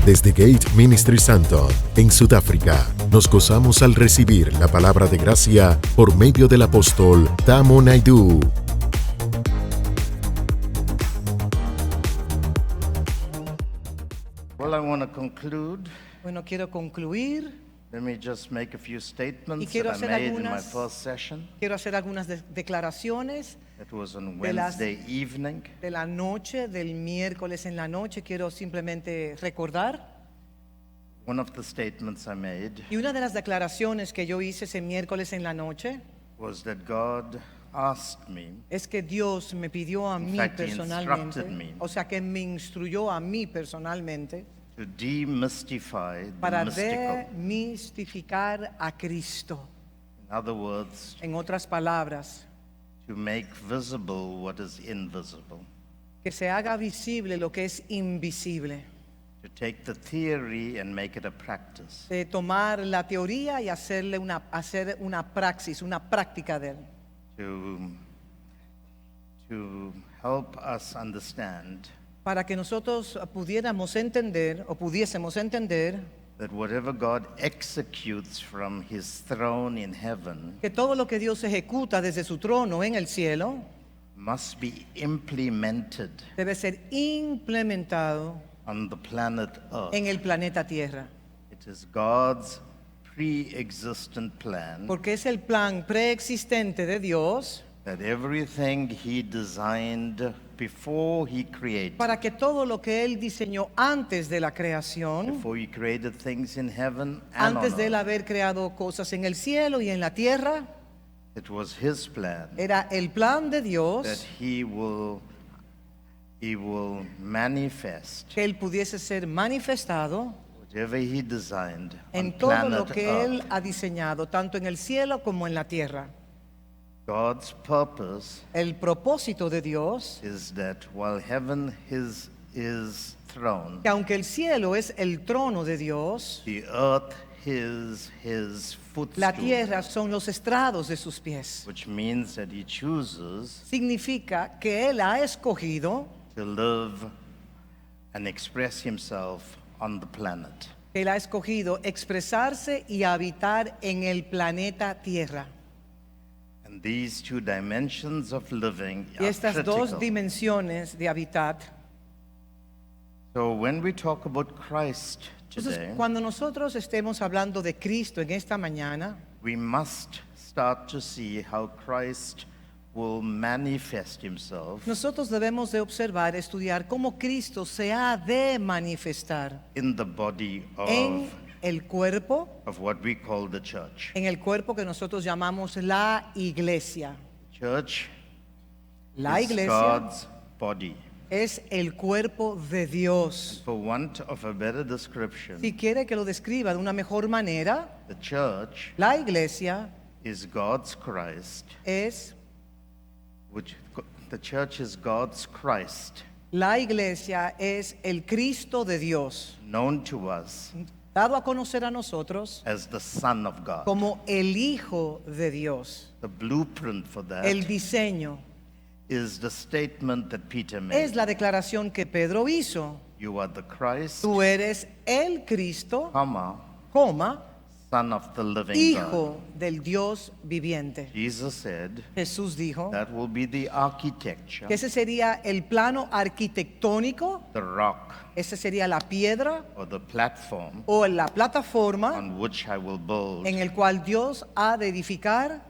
Desde Gate Ministry Santo, en Sudáfrica, nos gozamos al recibir la palabra de gracia por medio del apóstol Tamo Naidu. Well, I want to conclude. Bueno, quiero concluir Let me just make a few y statements quiero that I hacer made in my algunas, first session. declaraciones It was on de las- Wednesday evening. de la noche, del miércoles en la noche. Quiero simplemente recordar. One of the statements I made Y una de las declaraciones que yo hice ese miércoles en la noche was that God asked me es que Dios me pidió a mí fact, he personalmente, instructed me. o sea que me instruyó a mí personalmente to demystify the para mystical. demistificar a Cristo. In other words, En otras palabras, to make visible what is invisible. que se haga visible lo que es invisible. To take the theory and make it a practice. De tomar la teoría y hacer una praxis, una práctica de él. To help us understand Para que nosotros pudiéramos entender o pudiésemos entender that whatever God executes from his throne in heaven que todo lo que Dios ejecuta desde su trono en el cielo must be implemented debe ser implementado on the planet Earth. en el planeta Tierra. It is God's pre-existent plan Porque es el plan preexistente de Dios that everything he designed before he created, para que todo lo que Él diseñó antes de la creación, before he created things in heaven and antes on de Él earth, haber creado cosas en el cielo y en la tierra, it was his plan era el plan de that Dios he will manifest que Él pudiese ser manifestado whatever he designed on en todo lo planet que Él Earth. ha diseñado, tanto en el cielo como en la tierra. God's purpose El propósito de Dios, is that while heaven is his throne, que aunque el cielo es el trono de Dios, the earth is his la footstool, tierra son los estrados de sus pies. which means that he chooses Significa que Él ha escogido, to live and express himself on the planet. Él ha escogido expresarse y habitar en el planeta Tierra. And these two dimensions of living Y are estas dos critical. dimensiones de habitar. So when we talk about Christ Entonces, today, cuando nosotros estemos hablando de Cristo en esta mañana, we must start to see how Christ will manifest himself nosotros debemos de observar, estudiar cómo Cristo se ha de manifestar in the body en el cuerpo, of what we call the church. en el cuerpo que nosotros llamamos la iglesia. Church La is iglesia God's body. es el cuerpo de Dios. For want of a better description, Si quiere que lo describa de una mejor manera, the church la iglesia is God's Christ, es the church is God's Christ, la iglesia es el Cristo de Dios, known to us dado a conocer a nosotros as the Son of God. como el Hijo de Dios. The blueprint for that El diseño is the statement that Peter es made. la declaración que Pedro hizo. You are the Christ, Tú eres el Cristo, coma, Son of the living God. Hijo del Dios viviente. Jesus said Jesús dijo that will be the architecture, que ese sería el plano arquitectónico, the rock, esa sería la piedra or the platform o la plataforma on which I will build. en el cual Dios ha de edificar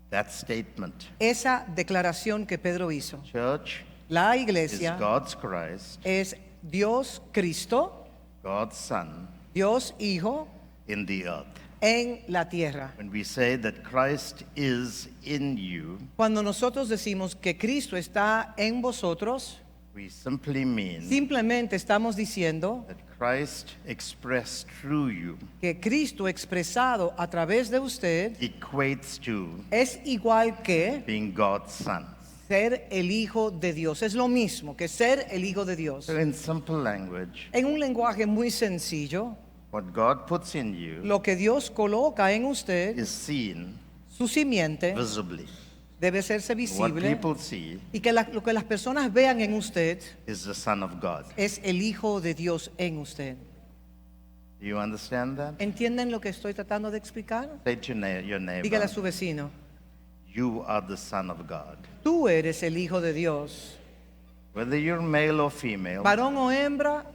That statement. esa declaración que Pedro hizo. Church La is iglesia God's Christ, es Dios Cristo, God's Son Dios Hijo in the earth. en la tierra. When we say that Christ is in you, Cuando nosotros decimos que Cristo está en vosotros, we simply mean simplemente estamos diciendo that Christ expressed through you que Cristo expresado a través de usted equates to es igual que being God's Son. ser el Hijo de Dios. Es lo mismo que ser el Hijo de Dios. So in simple language, En un lenguaje muy sencillo, what God puts in you lo que Dios coloca en usted, is seen su simiente, visibly. debe hacerse What visible people see y que lo que las personas vean en usted is the Son of God. es el Hijo de Dios en usted. Do you understand that? ¿Entienden lo que estoy tratando de explicar? Say to your Dígale neighbor, a su vecino, you are the son of God. tú eres el hijo de Dios. Whether you're male or female, Varón o hembra,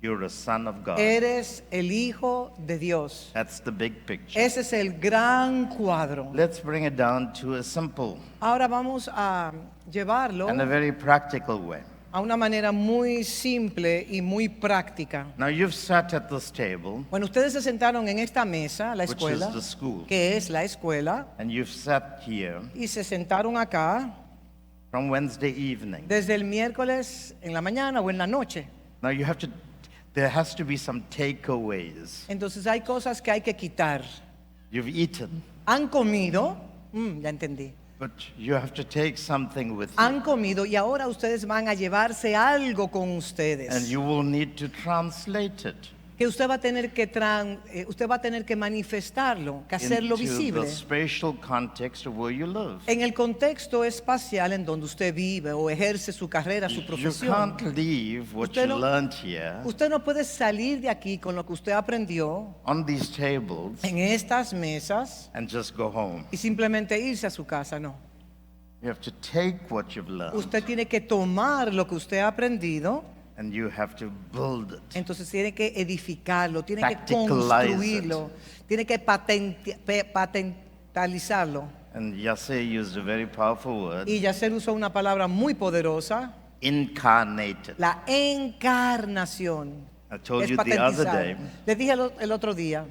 you're a son of God. eres el hijo de Dios. That's the big picture. Ese es el gran cuadro. Let's bring it down to a simple Ahora vamos a llevarlo and a very practical way. a una manera muy simple y muy práctica. Now, you've sat at this table, Bueno, ustedes se sentaron en esta mesa, la which is escuela, the school, que es la escuela, and you've sat here y se sentaron acá from Wednesday evening. desde el miércoles en la mañana o en la noche. Now, there has to be some takeaways. Entonces hay cosas que hay que quitar. You've eaten, Han comido, ya entendí. but you have to take something with you. Han comido y ahora ustedes van a llevarse algo con And ustedes. you will need to translate it Que usted va a tener que manifestarlo, que hacerlo into visible. the spatial context of where you live. En el contexto espacial en donde usted vive o ejerce su carrera, su You profesión. can't leave what Usted you no- learned here Usted no puede salir de aquí con lo que usted aprendió on these tables en estas mesas and just go home. y simplemente irse a su casa, no. You have to take what you've learned Usted tiene que tomar lo que usted ha aprendido, and you have to build it. entonces tiene que edificarlo, tiene que Practicalize construirlo, tiene que patentalizarlo. And Yasser used a very powerful word, Y Yasser usó una palabra muy poderosa, incarnated. la encarnación. I told Es you the other patentizar. day Les dije el otro día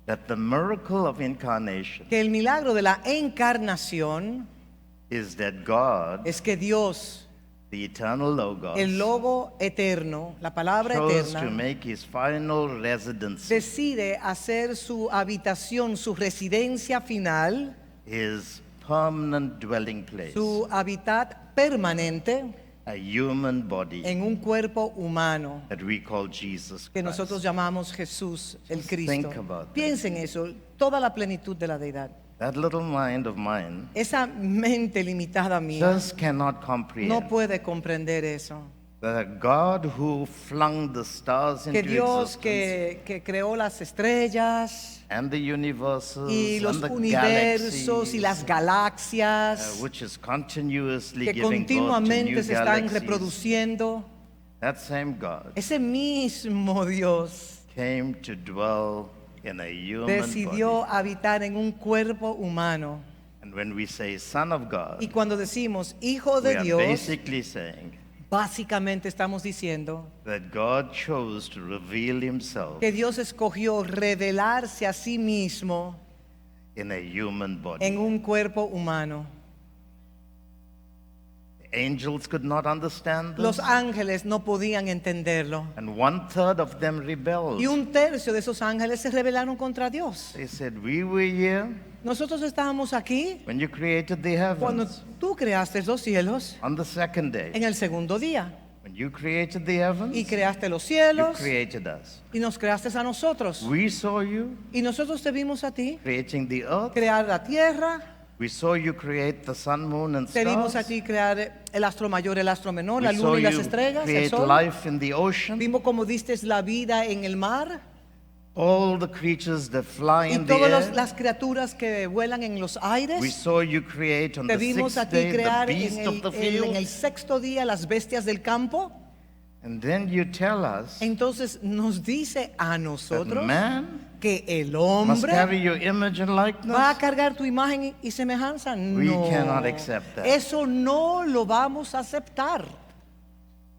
that the miracle of incarnation que el milagro de la encarnación is that God, es que Dios, the eternal Logos, el logo eterno, la palabra chose to eterna, make his final residency, decide hacer su habitación, su residencia final, his permanent dwelling place, su hábitat permanente a human body en un cuerpo humano that we call Jesus que Christ. nosotros llamamos Jesús el Cristo. think about that. Piensen eso, toda la plenitud de la deidad. That little mind of mine Esa mente limitada mía just cannot comprehend no puede comprender eso. that a God who flung the stars Que into Dios existence que creó las estrellas and the universes y los and the universos y las galaxies, galaxias which is continuously que giving birth to continuamente new se están galaxies, reproduciendo, that same God ese mismo Dios came to dwell in a human decidió body. habitar en un cuerpo humano. And when we say Son of God, Y cuando decimos Hijo we de are Dios, basically saying básicamente estamos diciendo that God chose to reveal himself que Dios escogió revelarse a sí mismo in a human body. en un cuerpo humano. Angels could not understand this, Los ángeles no podían entenderlo. and 1/3 of them rebelled. Y un tercio de esos ángeles se rebelaron contra Dios. They said, we were here Nosotros estábamos aquí when you created the cuando heavens. tú creaste los cielos On the second day, en el segundo día. when you created the heavens, Y you creaste los cielos created us. y nos creaste a nosotros. We saw you Y nosotros te vimos a ti creating the earth. crear la tierra. We saw you create the sun, moon, and Te vimos a stars. ti crear el astro mayor, el astro menor, la We saw luna y las you estrellas, el create sol. life in the ocean. Vimos cómo diste la vida en el mar All the creatures that fly y in the todas air. las criaturas que vuelan en los We aires. saw you create on Te the vimos a sixth ti day the crear beast of the en el field. sexto día las bestias del campo. And then you tell us Entonces nos dice a that nosotros man que el must carry hombre your image and va a likeness. cargar tu imagen y semejanza. We No, cannot accept that. eso no lo vamos a aceptar.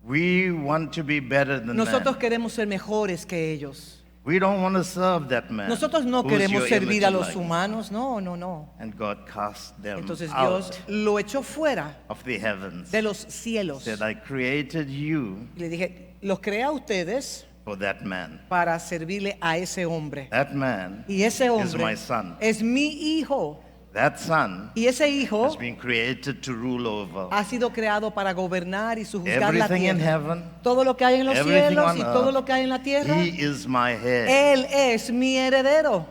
We want to be better than Nosotros man. queremos ser mejores que ellos. We don't want to serve that man. Nosotros no who's queremos your servir image a and los likeness. humanos, no, no, no. And God cast them Entonces out Dios lo echó fuera of the heavens. de los cielos. Said, I created you Y le dije, los creé a ustedes for that man. para servirle a ese hombre. That man Y ese is hombre my son. es mi hijo. That son Y ese hijo has been created to rule over ha sido creado para gobernar y sujuzgar la everything in tierra. heaven. Todo lo que hay en los everything cielos on y earth. todo lo que hay en la tierra. He is my head. Él es mi heredero.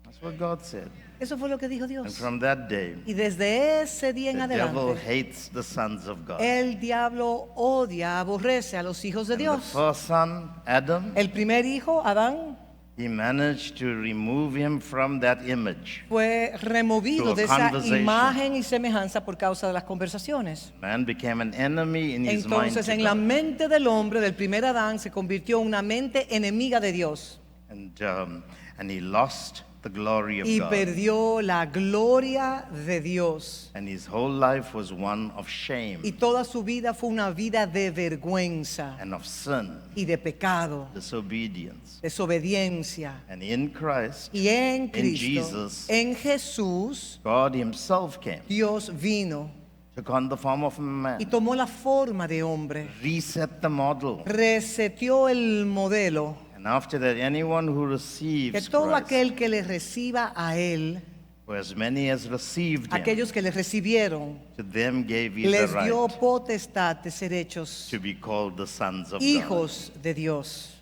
That's what God said. Eso fue lo que dijo And Dios. from that day, Y desde ese día en the devil adelante, hates the sons of God. el diablo odia, aborrece a los hijos de And the Dios. first son, Adam, El primer hijo, Adán, he managed to remove him from that image. fue removido To a de esa conversation. imagen y semejanza por causa de las conversaciones. Man became an enemy in his mind Entonces to en la God. mente del hombre, del primer Adán, se convirtió en una mente enemiga de Dios And he lost the glory of y God. perdió la gloria de Dios. And his whole life was one of Y shame toda su vida fue una vida de vergüenza and of sin, y de pecado, disobedience. desobediencia. And in Christ, Y en Cristo, Jesus, en Jesús, God himself came, Dios vino took on the form of a y man, tomó la forma de hombre, reset the model. reseteó el modelo, And after that, anyone who que receives todo Christ, aquel que le reciba a él, for as many as received him, aquellos que le recibieron, to them gave he the les dio right potestad de ser hechos to be called the sons of God. hijos de Dios.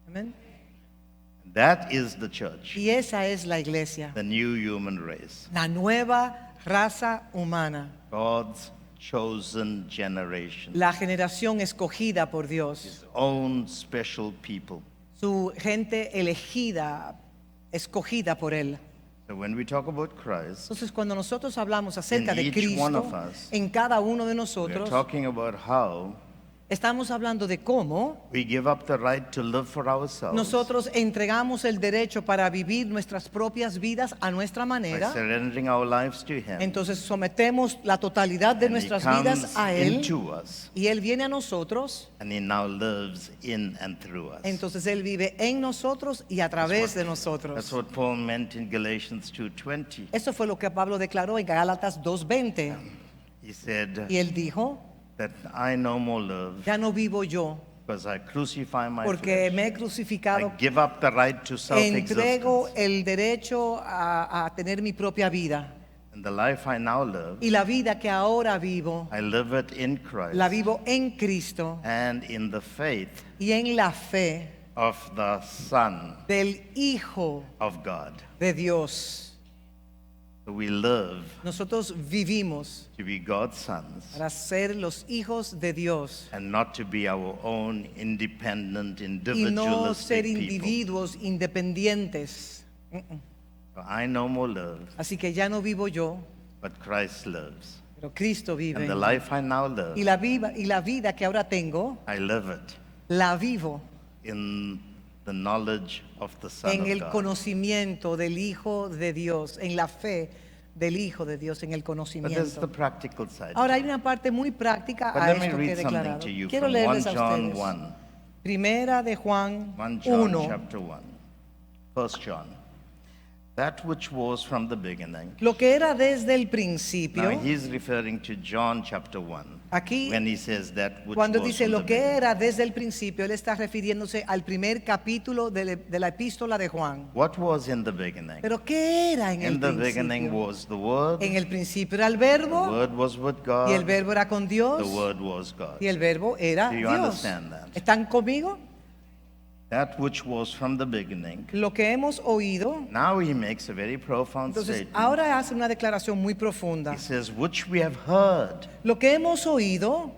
Amén. That is the church, Y esa es la iglesia, the new human race, la nueva raza humana, God's chosen generation, la generación escogida por Dios, his own special people. su gente elegida, escogida por él. So when we talk about Christ, Entonces, cuando nosotros hablamos acerca In de each one Cristo, of us, en cada uno de we are nosotros, talking about how estamos hablando de cómo we give up the right to live for ourselves nosotros entregamos el derecho para vivir nuestras propias vidas a nuestra by manera. surrendering our lives to him. Entonces sometemos la totalidad de And he nuestras comes vidas a Él into us, y Él viene a nosotros. and he now lives in and through us. Entonces Él vive en nosotros y a través de That's nosotros. what Paul meant in Galatians 2:20. Eso fue lo que Pablo declaró en Gálatas 2:20. He said Y Él dijo, that I no more live ya no vivo yo, because I crucify my porque flesh. me he I crucificado. give up the right to Entrego self-existence. el derecho a tener mi propia vida. And the life I now live, Y la vida que ahora vivo, I live it in Christ la vivo en Cristo and in the faith y en la fe of the Son del Hijo of God. de Dios. So we live Nosotros vivimos to be God's sons para ser los hijos de Dios and not to be our own independent, y no ser individualistic people. individuos independientes. So I no more live, Así que ya no vivo yo, but Christ lives. pero Cristo vive. And the en mí. life I now live, Y la vida que ahora tengo, I live it la vivo in the knowledge of the Son en of el God. conocimiento del Hijo de Dios, en la fe del Hijo de Dios, en el But there's the conocimiento. practical side. Ahora hay una parte muy práctica But a let me esto que he read something declarado. to you Quiero from 1 leerles a John ustedes. 1. Primera de Juan 1 John 1. chapter 1. 1 John. That which was from the beginning. Lo que era desde el principio. Now he's referring to John chapter 1. Aquí, When he says that which cuando was dice from lo the que beginning. era desde el principio, él está refiriéndose al primer capítulo de la epístola de Juan. What was in the beginning? Pero ¿qué era en el In the beginning principio? was the Word. En el principio era el The verbo Word was with God. y el verbo era con Dios The Word was God. y el verbo era Do you Dios. understand that? ¿Están conmigo? That which was from the beginning. Lo que hemos oído. Now he makes a very profound Entonces statement. ahora hace una declaración muy profunda. He says, which we have heard, Lo que hemos oído,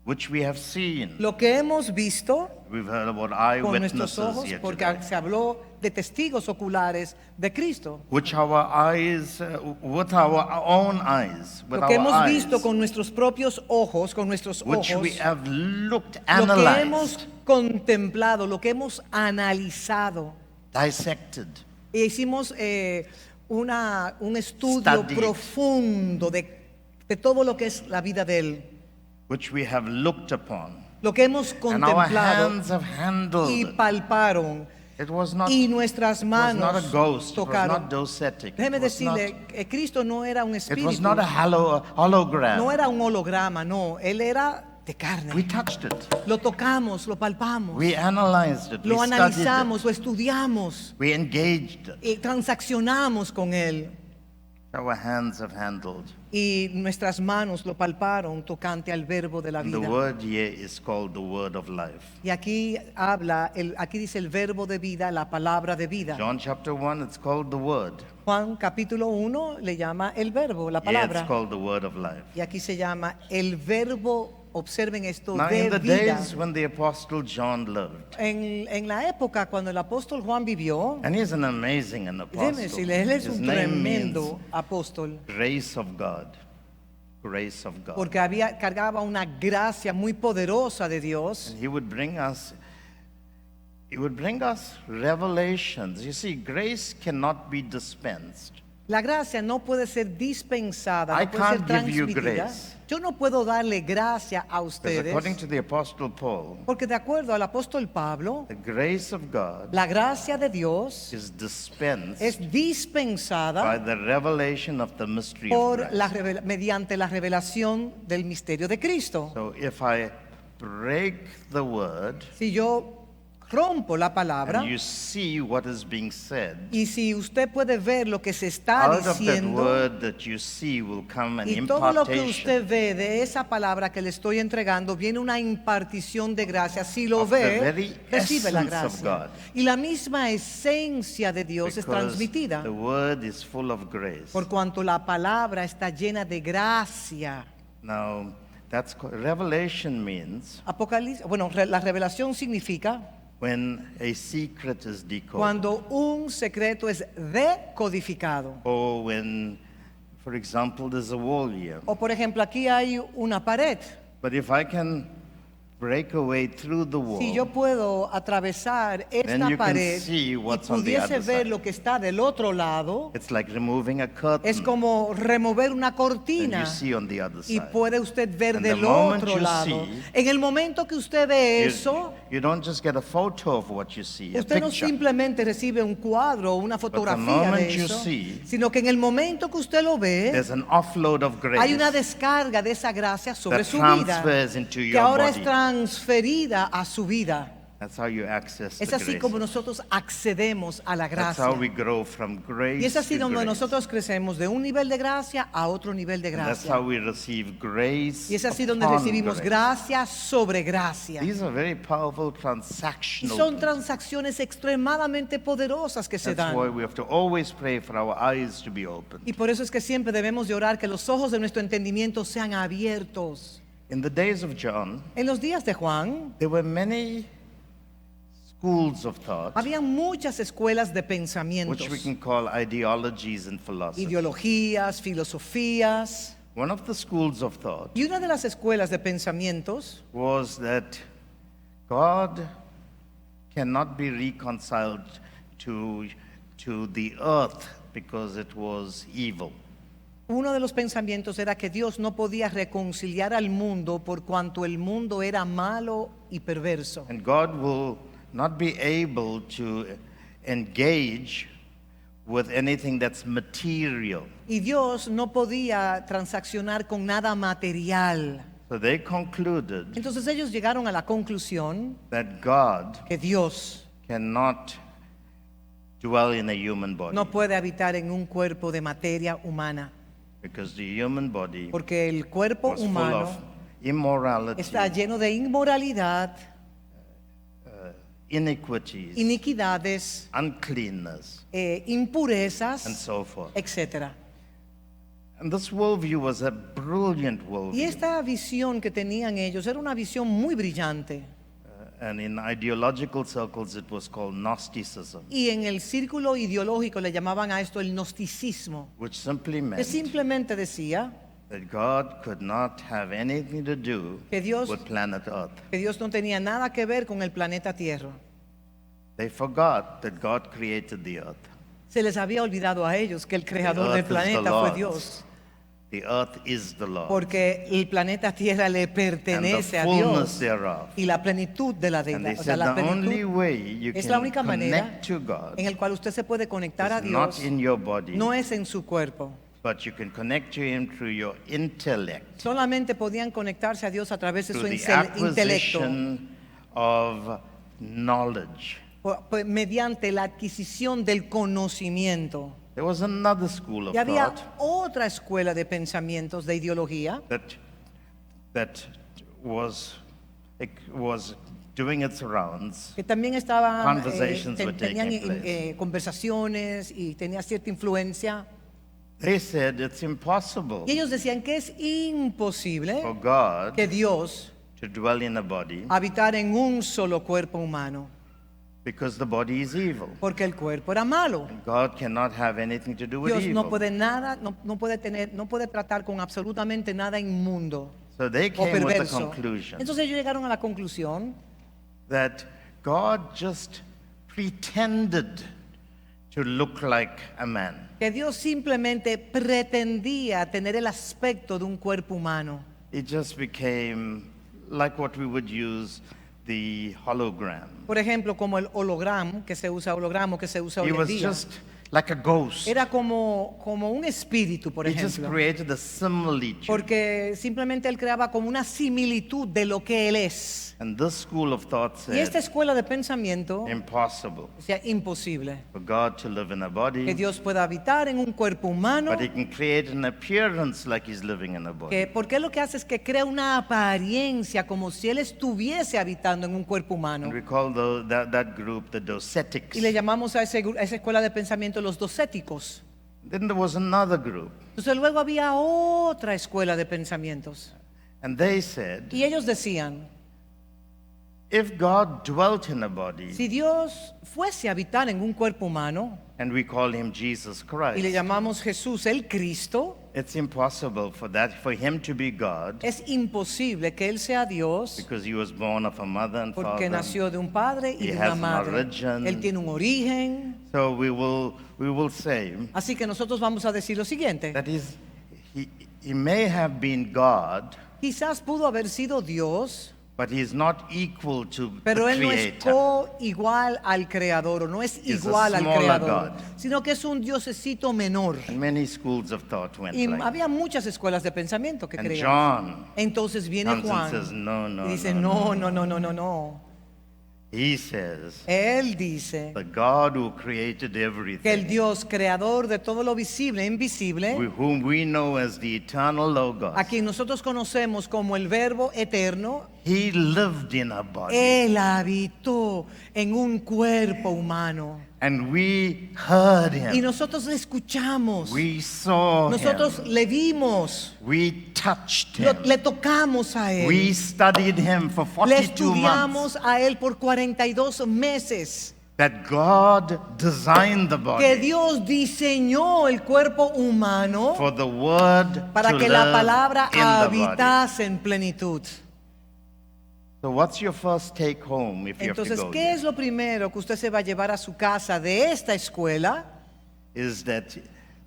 which we have seen. lo que hemos visto We've heard about con nuestros eyewitnesses ojos, here porque today. se habló de testigos oculares de Cristo. Which our eyes, with our own eyes, with Lo que our hemos eyes, visto con nuestros propios ojos, con nuestros which ojos, we have looked, lo que analyzed, hemos contemplado, lo que hemos analizado. dissected, E hicimos un estudio Studied. profundo de todo lo que es la vida de Él. which we have looked upon, Lo que hemos and our contemplado hands have handled. y palparon. It was not, Y nuestras it was not a manos ghost, it was tocaron. not docetic, Déjeme it was not, decirle, que Cristo no era un it was espíritu, not a hologram. no era un holograma, no. Él era de We carne. touched it. Lo tocamos, lo palpamos, We analyzed it. lo we studied analizamos, lo estudiamos. it. We engaged it. Y transaccionamos con Él Our hands have handled. y nuestras manos lo palparon tocante al verbo de la And the vida. word here is called the word of life. Y aquí aquí dice el verbo de vida, la palabra de vida. John chapter 1, it's called the word. Juan capítulo 1 le llama el verbo, la Here it's palabra. called the word of life. Y aquí se llama el verbo observen esto, Now, de in the vida. days when the Apostle John lived, En la época cuando el apóstol Juan vivió, and he's an amazing déjeme apostle. decirle, él es His un name means tremendo apóstol, grace of God. Grace of God. porque cargaba una gracia muy poderosa de Dios. And he would bring us revelations. You see, grace cannot be dispensed. La gracia no puede ser dispensada, I no puede ser can't give you transmitida. grace. Yo no puedo darle gracia a Because ustedes, according to the Apostle Paul, porque de acuerdo al apóstol Pablo, the grace of God la gracia de Dios is dispensed es by dispensada the revelation of the mystery of por Christ. mediante la revelación del misterio de Cristo. So if I break the word Si yo rompo la palabra, and you see what is being said, y si usted puede ver lo que se está out of that diciendo, word that you see will come an y todo lo que impartation usted ve de esa palabra que le estoy entregando, viene una impartición de gracia. Si lo of the ve, very recibe la essence of gracia. God. Y la misma esencia de Dios es because transmitida, the word is full of grace. por cuanto la palabra está llena de gracia. Now, revelation means Apocalipsis, bueno, la revelación significa when a secret is decoded, cuando un secreto es decodificado. or when, for example, there's a wall here. O por ejemplo, aquí hay una pared. But if I can break away through the wall, Si yo puedo atravesar Then esta you can pared see y what's on the pudiese other ver side. lo que está del otro lado, it's like removing a curtain. es como remover una Then cortina you see on the other y side. puede usted ver And the del moment otro you lado. see, En el momento que usted ve You- eso, you don't just get a photo of what you see, a usted no picture. simplemente recibe un cuadro o una fotografía moment de you eso, see, sino que en el momento que usted lo ve, There's an offload of grace hay una descarga de esa gracia sobre that su vida, transfers into que your ahora es body. transferida a su vida. That's how you access Es the así grace. como nosotros accedemos a la That's gracia. how we grow from grace Y es así to donde grace. nosotros crecemos de un nivel de gracia a otro nivel de And that's gracia. how we receive grace Y es así donde upon recibimos grace. gracia sobre gracia. These are very powerful Y transactional son things. transacciones extremadamente poderosas que se That's why dan. we have to always pray for our eyes to be open. Y por eso es que siempre debemos de orar que los ojos de nuestro entendimiento sean abiertos. In the days of John, En los días de Juan, there were many schools of thought, había muchas escuelas de which pensamientos, we can call ideologies and philosophy. ideologías, filosofías. One of the schools of thought Y una de las escuelas de pensamientos was that God cannot be reconciled to the earth because it was evil. Uno de los pensamientos era que Dios no podía reconciliar al mundo por cuanto el mundo era malo y perverso. And God will not be able to engage with anything that's material. Y Dios no podía transaccionar con nada material. So they concluded Entonces ellos llegaron a la conclusión that God que Dios cannot dwell in a human body no puede habitar en un cuerpo de materia humana, because the human body porque el cuerpo was full humano of immorality, está lleno de inmoralidad, iniquities, iniquidades, uncleanness, impurezas, and so forth. etc. And this worldview was a brilliant Y worldview. esta visión que tenían ellos era una visión muy brillante. And in ideological circles, it was called Gnosticism, Y en el círculo ideológico le llamaban a esto el gnosticismo, which simply que meant simplemente decía that God could not have anything to do Que Dios- with planet Earth. que Dios no tenía nada que ver con el planeta Tierra. They forgot that God created the earth. Se les había olvidado a ellos que el creador del earth is the planeta fue Lord's. Dios, The earth is the Lord, porque el planeta Tierra le and the pertenece a fullness Dios thereof. y la plenitud de la And they deidad. O sea, said la the only plenitud way you es la can única manera connect to God en el cual usted se puede conectar a is not Dios, in your body, no es en su cuerpo. but you can connect to Him through your intellect, Solamente podían conectarse a Dios a través de su through the intelecto, acquisition of knowledge. mediante la adquisición del conocimiento. There was another school of Y había thought otra escuela de pensamientos, de ideología, that was doing its rounds. que también estaban, Conversations were tenían taking place. conversaciones y tenía cierta influencia. They said it's impossible Y ellos decían que es imposible for God que Dios to dwell in a body habitara en un solo cuerpo humano, because the body is evil. porque el cuerpo era malo. God cannot have anything to do with Dios evil. no puede nada, no puede tratar con absolutamente nada inmundo So they o came with the perverso. conclusion Entonces ellos llegaron a la conclusión that God just pretended to look like a man. que Dios simplemente pretendía tener el aspecto de un cuerpo humano. It just became like what we would use the hologram. Por ejemplo, como el hologramo que se usa hoy He en was día. just like a ghost. Era como un espíritu, por He just ejemplo. created a similitude. Porque simplemente él creaba como una similitud de lo que él es. And this school of thought Y esta said, escuela de pensamiento impossible decía imposible for God to live in a que body, Dios pueda habitar en un cuerpo humano. but he can create an appearance like he's living in a body. Porque lo que hace es que crea una apariencia como si él estuviese habitando en un cuerpo humano. And we call that group the Docetics. Y le llamamos a esa escuela de pensamiento los docéticos. Then there was another group, Entonces luego había otra escuela de pensamientos. and they said, Y ellos decían, if God dwelt in a body, si Dios fuese a habitar en un cuerpo humano and we call him Jesus y le Christ, llamamos Jesús el Cristo, it's impossible for him to be God es imposible que él sea Dios because he was born of a mother and porque father. nació de un padre y He de has una an madre. origin. Él tiene un origen. So we will say Así que nosotros vamos a decir lo siguiente. that he may have been God, Quizás pudo haber sido Dios, but he is not equal to pero the él no es Creator. igual al creador, o no es He's a igual al smaller creador, God. sino que es un diosecito menor. And many schools of thought went Y like that. había muchas escuelas de pensamiento que And creían. John Entonces viene comes and Juan says, no, no, y dice, no, no. He says, Él dice the God who created que el everything, Dios creador de todo lo visible e invisible, whom we know as the eternal Logos, a quien nosotros conocemos como el Verbo eterno, he lived in a body. Él habitó en un cuerpo humano. And we heard Y him. nosotros le escuchamos. We saw Nosotros him. le vimos. We touched Lo- him. le tocamos a él. We studied him for Le 42 months. estudiamos a él por 42 meses. That God designed the Que body Dios diseñó el cuerpo humano for the word para to que la live palabra in the body. habitase en plenitud. So what's your first take home if you have to Entonces, go ¿qué here? es lo primero que usted se va a llevar a su casa de esta escuela? Is that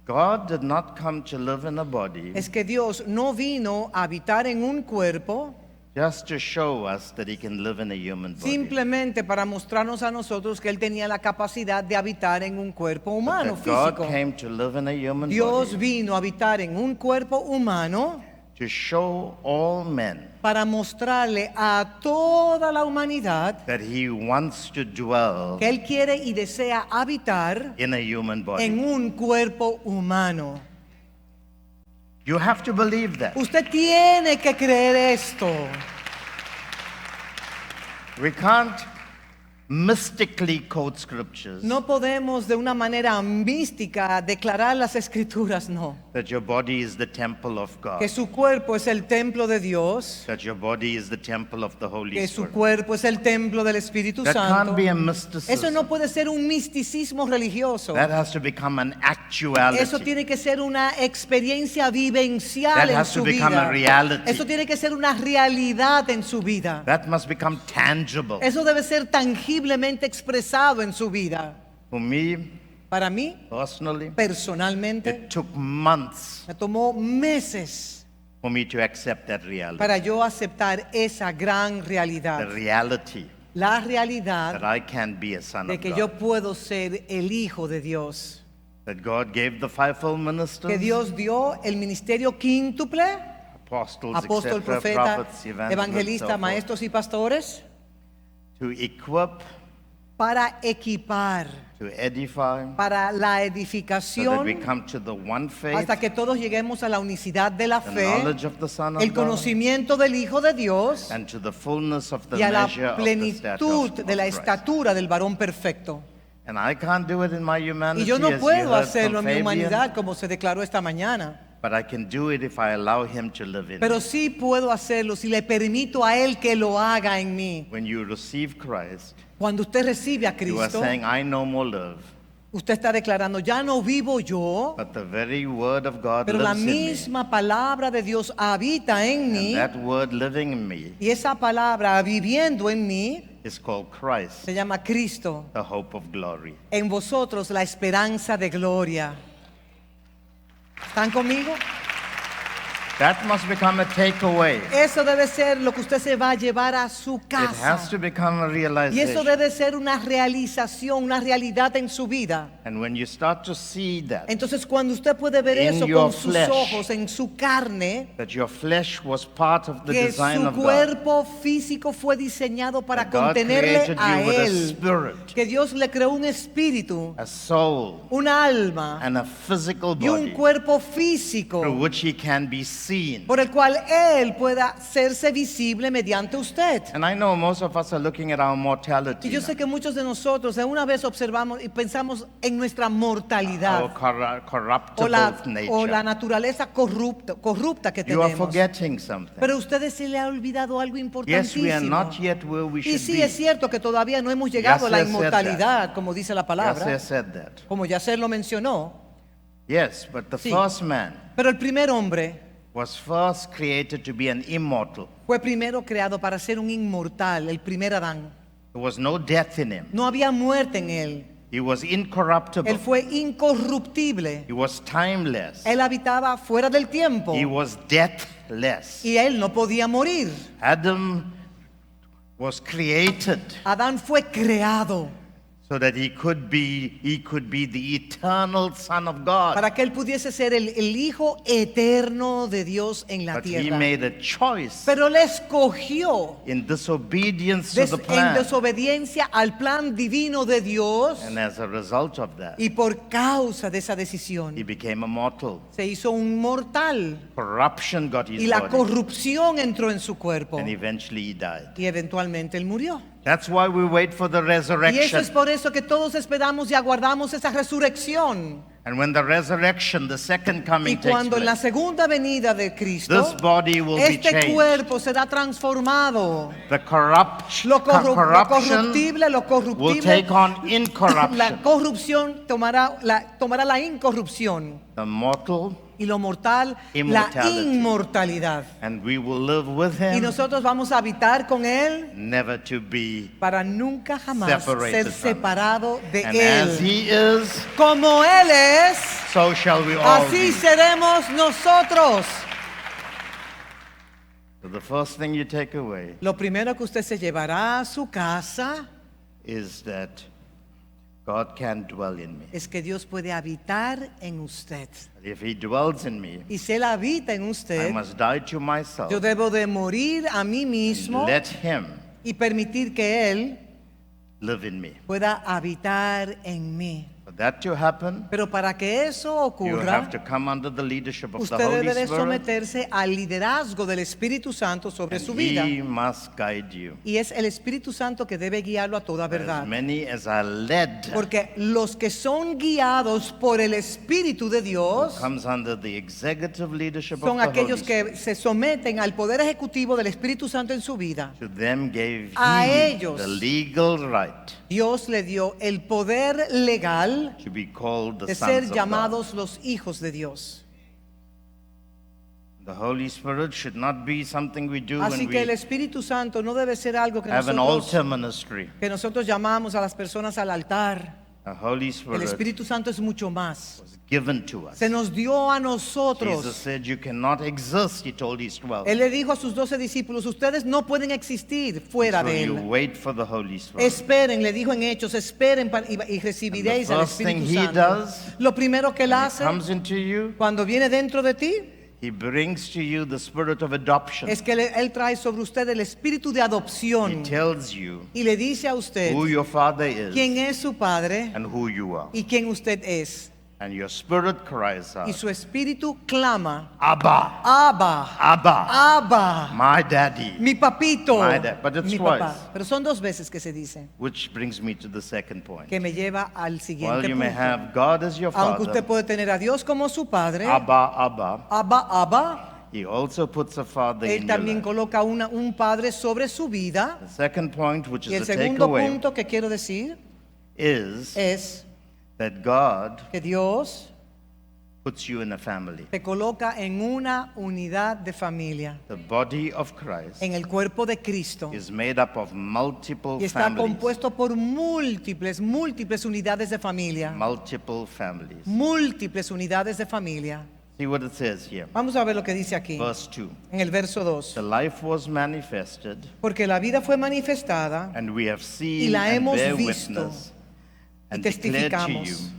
God did not come to live in a body Es que Dios no vino a habitar en un cuerpo just to show us that he can live in a human body. simplemente para mostrarnos a nosotros que Él tenía la capacidad de habitar en un cuerpo humano But that God físico. came to live in a human Dios body vino a habitar en un cuerpo humano to show all men para mostrarle a toda la humanidad that he wants to dwell que Él quiere y desea habitar in a human body. en un cuerpo humano. You have to believe that. Usted tiene que creer esto. We can't mystically quote scriptures No podemos de una manera mística declarar las escrituras, no. that your body is the temple of God, Que su cuerpo es el templo de Dios, that your body is the temple of the Holy que su Spirit. cuerpo es el templo del Espíritu That Santo. can't be a mysticism. Eso no puede ser un misticismo religioso. That has to become an actuality. Eso tiene que ser una experiencia vivencial That en has to su become vida. a reality. Eso tiene que ser una realidad en su vida. That must become tangible. Eso debe ser tangiblemente expresado en su vida. For me, Para mí, personally, personalmente, it took months me tomó meses for me to accept that reality. para yo aceptar esa gran The realidad. reality La that realidad I can be a son de of que God. yo puedo ser el hijo de Dios. That God gave the fivefold ministers, Que Dios dio el ministerio quíntuple, apostles, apóstol, etc., profeta, prophets, evangelists, evangelista, so forth, maestros y pastores, to equip, para equipar, to edify, para la so that we edificación, come to the one faith, hasta que todos lleguemos a la unicidad de la the fe, knowledge of the Son of el God, conocimiento del Hijo de Dios and to the fullness of the y a la measure of the stature plenitud of de la Christ. estatura del varón perfecto. And I can't do it in my humanity, Y yo no as you puedo heard hacerlo from en mi Fabian, humanidad como se declaró esta mañana. but I can do it if I allow him to live in Pero me. sí puedo hacerlo si le permito a Él que lo haga en mí. When you receive Christ, Cuando usted recibe a you are Cristo, saying, I no more live, usted está declarando, ya no vivo yo, but the very word of God pero la lives in me. misma palabra de Dios habita en mí. And that word living in me Y esa palabra viviendo en mí is called Christ, se llama Cristo. the hope of glory. En vosotros la esperanza de gloria. ¿Están conmigo? That must become a takeaway. Eso debe ser lo que usted se va a llevar a su It has casa. to become a Y eso realization. debe ser una realización, una realidad en su vida. And when you start to see that, Entonces cuando usted puede ver In eso your con sus flesh, ojos, en su carne, that your flesh was part of the que design su of God, cuerpo físico fue diseñado para that God contenerle created a you with a Él. spirit, Que Dios le creó un espíritu, a soul, un alma and a physical y un body cuerpo through físico which He can be seen. por el cual Él pueda hacerse visible mediante usted. And I know most of us are looking at our Y mortality, yo now, sé que muchos de nosotros de una vez observamos y pensamos en nuestra mortalidad our corruptible o la nature. naturaleza corrupta que You are tenemos. forgetting something. Pero a ustedes se le ha olvidado algo Yes, importantísimo. we are not yet where we Y should sí be. es cierto que todavía no hemos llegado a la Yasser said inmortalidad, como dice la palabra, Yasser said that. como Yasser lo mencionó. Yes, but the Sí. first man Pero el primer hombre was first created to be an immortal. fue primero creado para ser un inmortal, el primer Adán. There was no death in him. No había muerte en él. He was incorruptible. Él fue incorruptible. He was timeless. Él habitaba fuera del tiempo He was deathless. y él no podía morir. Adam was created Adán fue creado so that he could be the eternal Son of God. para que él pudiese ser el Hijo eterno de Dios en la But he tierra. made a choice Pero él escogió in disobedience to the en plan. desobediencia al plan divino de Dios, And as a result of that, y por causa de esa he decisión became a mortal. se hizo un mortal Corruption got his y la body. corrupción entró en su cuerpo And eventually he died. y eventualmente él murió. That's why we wait for the Y eso resurrection. es por eso que todos esperamos y aguardamos esa resurrección. And when the resurrection, the second coming Y takes cuando en la place, segunda venida de Cristo, this body will be este changed. cuerpo será transformado. The corruption Lo corruptible, lo will corruptible, take on la incorruption. corrupción tomará la incorrupción. The mortal, Y lo mortal, la Immortality. inmortalidad. and we will live with Y him, nosotros vamos a habitar con Él never to be. para nunca jamás Separated ser from him. separado de And as Él. he is, Como Él es, so shall we all así be. seremos nosotros. So the first thing you take away Lo primero que usted se llevará a su casa is that God can dwell in me. es que Dios puede habitar en usted. If he dwells in me, Y si Él habita en I usted, must die to myself. yo debo de morir a mí mismo Let him y permitir que Él live in me. pueda habitar en mí. For that to happen, Pero para que eso you ocurra, have to come under the leadership of the usted Holy debe de Spirit, someterse al liderazgo del Espíritu Santo sobre su and vida. he must guide you. Y es el Espíritu Santo que debe guiarlo a toda verdad. As many as are led Porque los que son guiados por el Espíritu de Dios comes under the executive leadership son of the Holy aquellos Spirit. que se someten al poder ejecutivo del Espíritu Santo en su vida. To them gave A he ellos. the legal right Dios le dio el poder legal to be called the de sons ser of llamados los hijos de Dios. God. The Holy Spirit should not be something we do Así when que el we Espíritu Santo no debe ser algo have an altar ministry. que nosotros llamamos a las personas al altar. The Holy El Spirit Espíritu Santo es mucho más. was given to us. Se nos dio a Jesus nosotros. said, you cannot exist, he told his 12. Él le dijo a sus 12 discípulos, ustedes no pueden existir fuera So de you Él. wait for the Holy Spirit. Esperen, le dijo en Hechos, esperen y recibiréis al And the first Espíritu thing he Santo. does, Lo primero que Él When he hace comes into you, cuando viene dentro de ti he brings to you the spirit of adoption. es que Él trae sobre usted el espíritu de He adopción tells you y le dice a usted who your father is quién es su padre and who you are. y quién usted es. And your spirit cries y out, su espíritu clama, Abba, Abba, Abba, Abba, my daddy. mi papito, My dad. But it's mi twice. papá. Pero son 2 veces que se dice, Which brings me to the second point. que me lleva al While siguiente you may punto. have God as your Aunque father, usted puede tener a Dios como su padre, Abba, Abba, Abba, Abba, He also puts a father Él in your también life. coloca un padre sobre su vida. The second point, which Y el is the segundo takeaway, punto que quiero decir is es that God que Dios puts you in a family. te coloca en una unidad de familia. The body of Christ En el cuerpo de Cristo. is made up of multiple Y está families. compuesto por múltiples unidades de familia. Multiple families. Múltiples unidades de familia. See what it says here. Vamos a ver lo que dice aquí, Verse 2. en el verso 2. The life was manifested, Porque la vida fue manifestada and we have y seen la and hemos bear visto witness y and declared to you testificamos.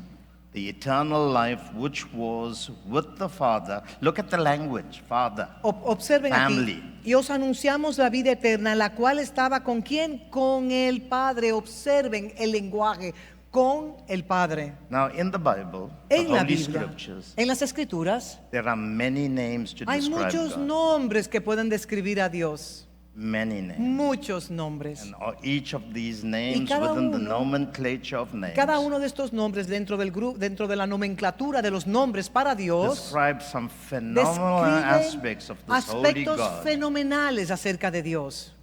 the eternal life which was with the Father. Look at the language, Father. Observen Family. aquí. Y os anunciamos la vida eterna, la cual estaba ¿con quién? Con el Padre. Observen el lenguaje. Con el Padre. Now, in the Bible, the En la Holy Biblia, Scriptures, en las Escrituras, there are many names to hay describe muchos God. nombres que pueden describir a Dios. Many names. Muchos nombres. And each of these names cada within the uno- nomenclature of names Cada uno de estos nombres dentro del grupo, dentro de la nomenclatura de los nombres para Dios, describe some phenomenal aspects of describen this holy aspectos God. fenomenales acerca de Dios.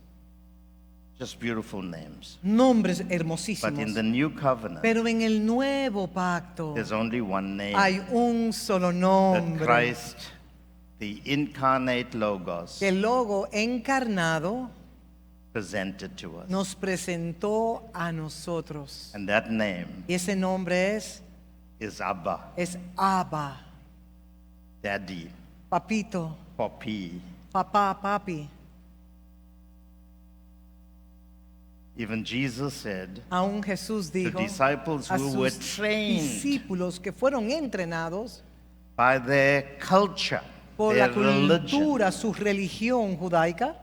Just beautiful names. Nombres But in hermosísimos. the new covenant, Pero en el nuevo pacto there's only one name. hay un solo That nombre. Christ, the incarnate Logos, Que el Logo encarnado presented to us. nos presentó a nosotros. And that name Y ese nombre es Abba, Abba, Daddy, papito, Papi. papá, papi. Even Jesus said, Aún Jesús the dijo disciples a who were sus trained discípulos que fueron entrenados by their culture, por their la religion, cultura, su religión judaica,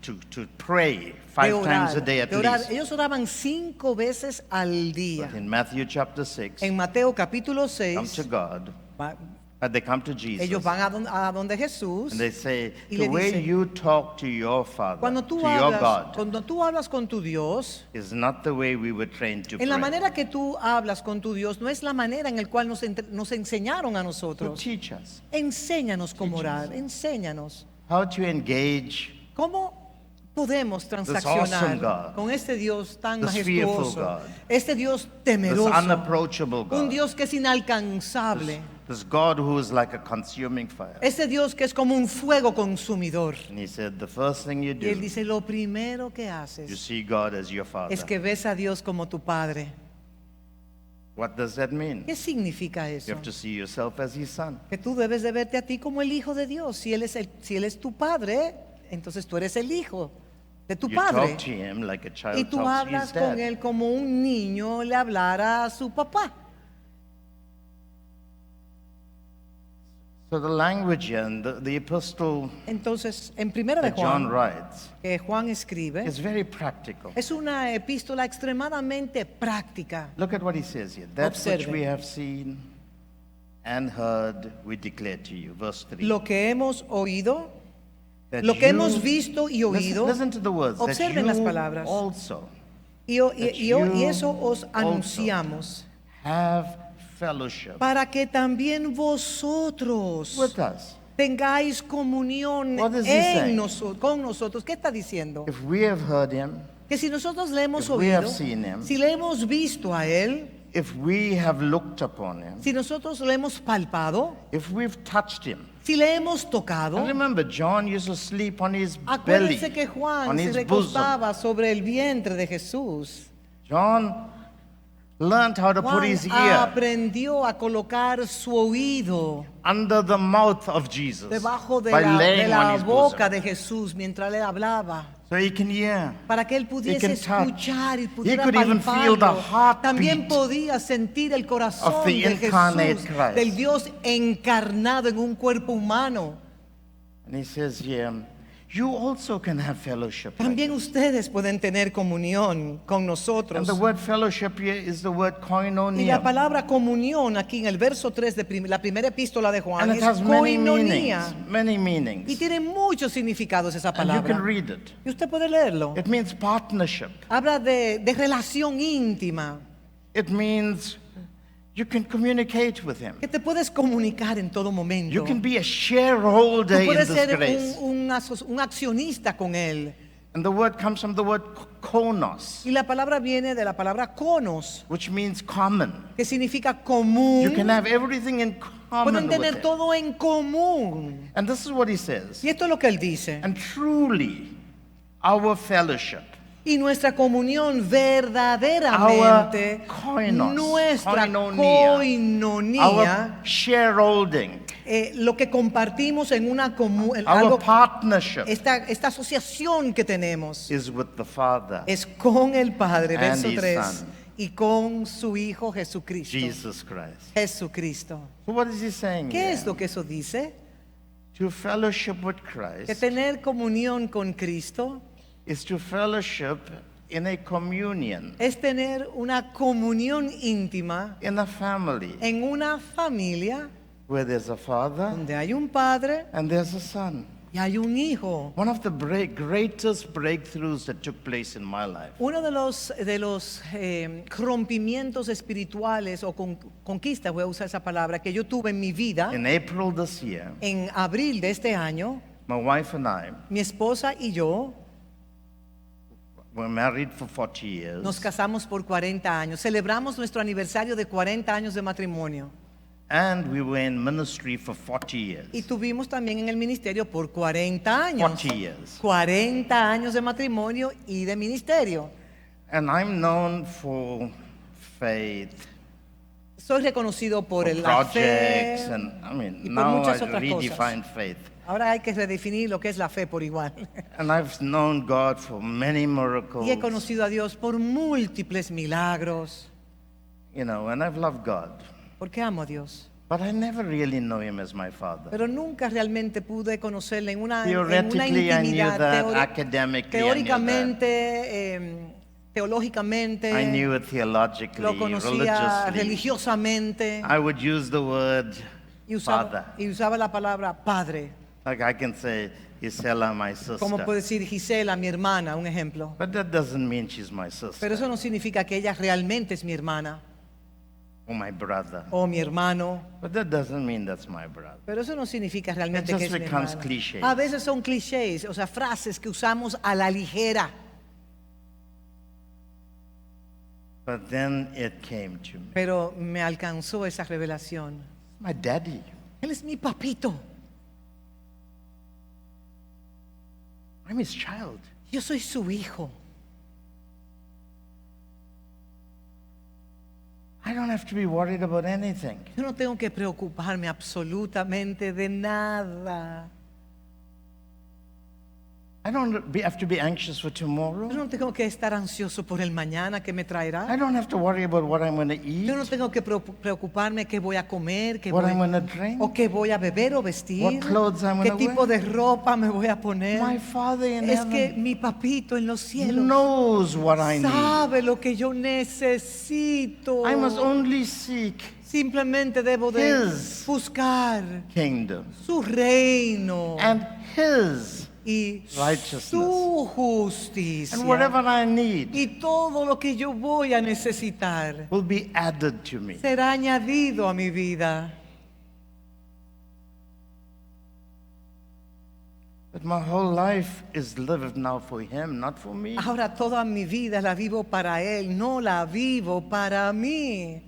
to pray de 5 times a orar, day at de orar. least. Ellos oraban 5 veces al día. But in Matthew chapter 6, En Mateo capítulo come to 6, God, va- they come to Jesus, ellos van a donde Jesús. and they say, Y the le way dicen, you talk to your Father, Cuando to tú, your hablas, God, cuando tú hablas con tu Dios, is not the way we were trained to en la pray. manera que tú hablas con tu Dios, no es la manera en la cual nos enseñaron a So nosotros. teach us Enséñanos cómo orar, enséñanos. how to engage ¿Cómo podemos awesome transaccionar God, con este Dios tan this fearful majestuoso, God, este Dios this temeroso, unapproachable un God, Dios que es inalcanzable, this God who is like a consuming fire? ese Dios que es como un fuego consumidor? And he said, the first thing you Y Él do, dice, lo primero que you haces see God as your Father. es que ves a Dios como tu Padre. What does that mean? ¿Qué significa You eso? have to see yourself as his son. Que tú debes de verte a ti como el Hijo de Dios. Si Él es tu Padre, entonces tú eres el Hijo de tu You Padre. talk to him like a Y child tú talks to his hablas con dad. Él como un niño le hablara a su papá. So the language here and the epistle Entonces, en Primera de that John Juan, writes que Juan escribe, is very practical. es una epístola extremadamente práctica. Look at what he says here. That which Observe. we have seen and heard, we declare to you. Verse 3. Lo que hemos oído, That lo que you- hemos visto y oído, listen to the words. That observen las you palabras. also y eso os anunciamos, have fellowship para que también vosotros with us. tengáis comunión What is he saying? con nosotros. ¿Qué está diciendo? If we have heard him, Que si nosotros le hemos If we have oído, seen him, si le hemos visto a Él, if we have looked upon him, si nosotros le hemos palpado, if we've touched him. si le hemos tocado. And remember, John used to sleep on his belly, Acuérdense que Juan on se his bosom. recostaba sobre el vientre de Jesús. John learned how to put Juan his ear aprendió a colocar su oído under the mouth of Jesus debajo de by la laying on his boca bosom, de Jesús mientras le hablaba, so he can hear. para que él pudiese can touch. escuchar y He pudiera could even feel the palparlo. heartbeat También podía sentir el corazón of the de incarnate Jesús, Christ. del Dios encarnado en un cuerpo humano. And he says here, you also can have fellowship. like También ustedes pueden tener comunión con And nosotros. the word fellowship here is the word Y la koinonia. palabra comunión aquí en el verso 3 de la primera epístola de Juan And it es has many koinonía. meanings. Many Y meanings. tiene muchos significados esa And you can palabra. read it. Y usted puede leerlo. It means partnership. Habla de relación íntima, It means you can communicate with him. que te puedes comunicar en todo momento. You can be a Tú shareholder in puedes this ser grace. un accionista con él. And the word comes from the word konos, Y la palabra viene de la palabra konos, which means common. que significa común. You can have everything in common Pueden with tener him. todo en común. And this is what he says. Y esto es lo que él dice. And truly, our fellowship, Y nuestra comunión verdaderamente, Our koinos, nuestra koinonia, koinonía, our shareholding, lo que compartimos en una our algo, partnership esta asociación que tenemos is with the Father, es con el Padre, And verso His 3, Son. y con su Hijo Jesucristo. Jesus Christ. Jesucristo. So what is he saying ¿Qué here? es lo que eso dice? To fellowship with Que Christ tener comunión con Cristo is to fellowship in a communion, es tener una comunión íntima in a family, en una familia where there's a Father donde hay un padre and there's a Son. y hay un hijo. One of the greatest breakthroughs that took place in my life Uno de los rompimientos espirituales o conquistas, voy a usar esa palabra, que yo tuve en mi vida in April this year, en abril de este año, my wife and I mi esposa y yo were married for 40 years. nos casamos por 40 años. Celebramos nuestro aniversario de 40 años de matrimonio. And we were in ministry for 40 years. Y tuvimos también en el ministerio por 40 años. 40 years. 40 años de matrimonio y de ministerio. And I'm known for faith, Soy reconocido por for la fe. projects, and I mean, y por now I muchas otras redefine cosas. faith. Ahora hay que redefinir lo que es la fe por igual. And I've known God for many miracles, Y he conocido a Dios por múltiples milagros. you know, and I've loved God. Porque amo a Dios. But I never really know Him as my Father. Pero nunca realmente pude conocerle en una Theoretically, I knew intimidad. that. Academically, I knew that. Teóricamente, teológicamente, I knew it theologically, lo conocía religiously. religiosamente. I would use the word Y Father. usaba la palabra padre. Like I can say, Isela, my sister. Como puede decir Gisela, mi hermana, un ejemplo. But that doesn't mean she's my sister Pero eso no significa que ella realmente es mi hermana or my brother. o mi hermano. But that doesn't mean that's my brother. Pero eso no significa realmente It que just es mi becomes hermana. clichés. A veces son clichés, o sea, frases que usamos a la ligera. But then it came to me. Pero me alcanzó esa revelación. My daddy. Él es mi papito. I'm his child. Yo soy su hijo. I don't have to be worried about anything. Yo no tengo que preocuparme absolutamente de nada. I don't have to be anxious for tomorrow. Yo no tengo que estar ansioso por el mañana que me traerá. I don't have to worry about what I'm going to eat, Yo no tengo que preocuparme qué voy a comer, qué what voy, I'm going to drink. o qué voy a beber o vestir, What clothes I'm qué gonna tipo wear. de ropa me voy a poner. My Father in Es que heaven mi papito en los cielos knows what I need. sabe lo que yo necesito. I must only seek Simplemente debo de His buscar kingdom su reino and His y righteousness. su justicia. and whatever I need Y todo lo que yo voy a necesitar will be added to me. será añadido a mi vida. But my whole life is lived now for Him, not for me. Ahora toda mi vida la vivo para Él, no la vivo para mí.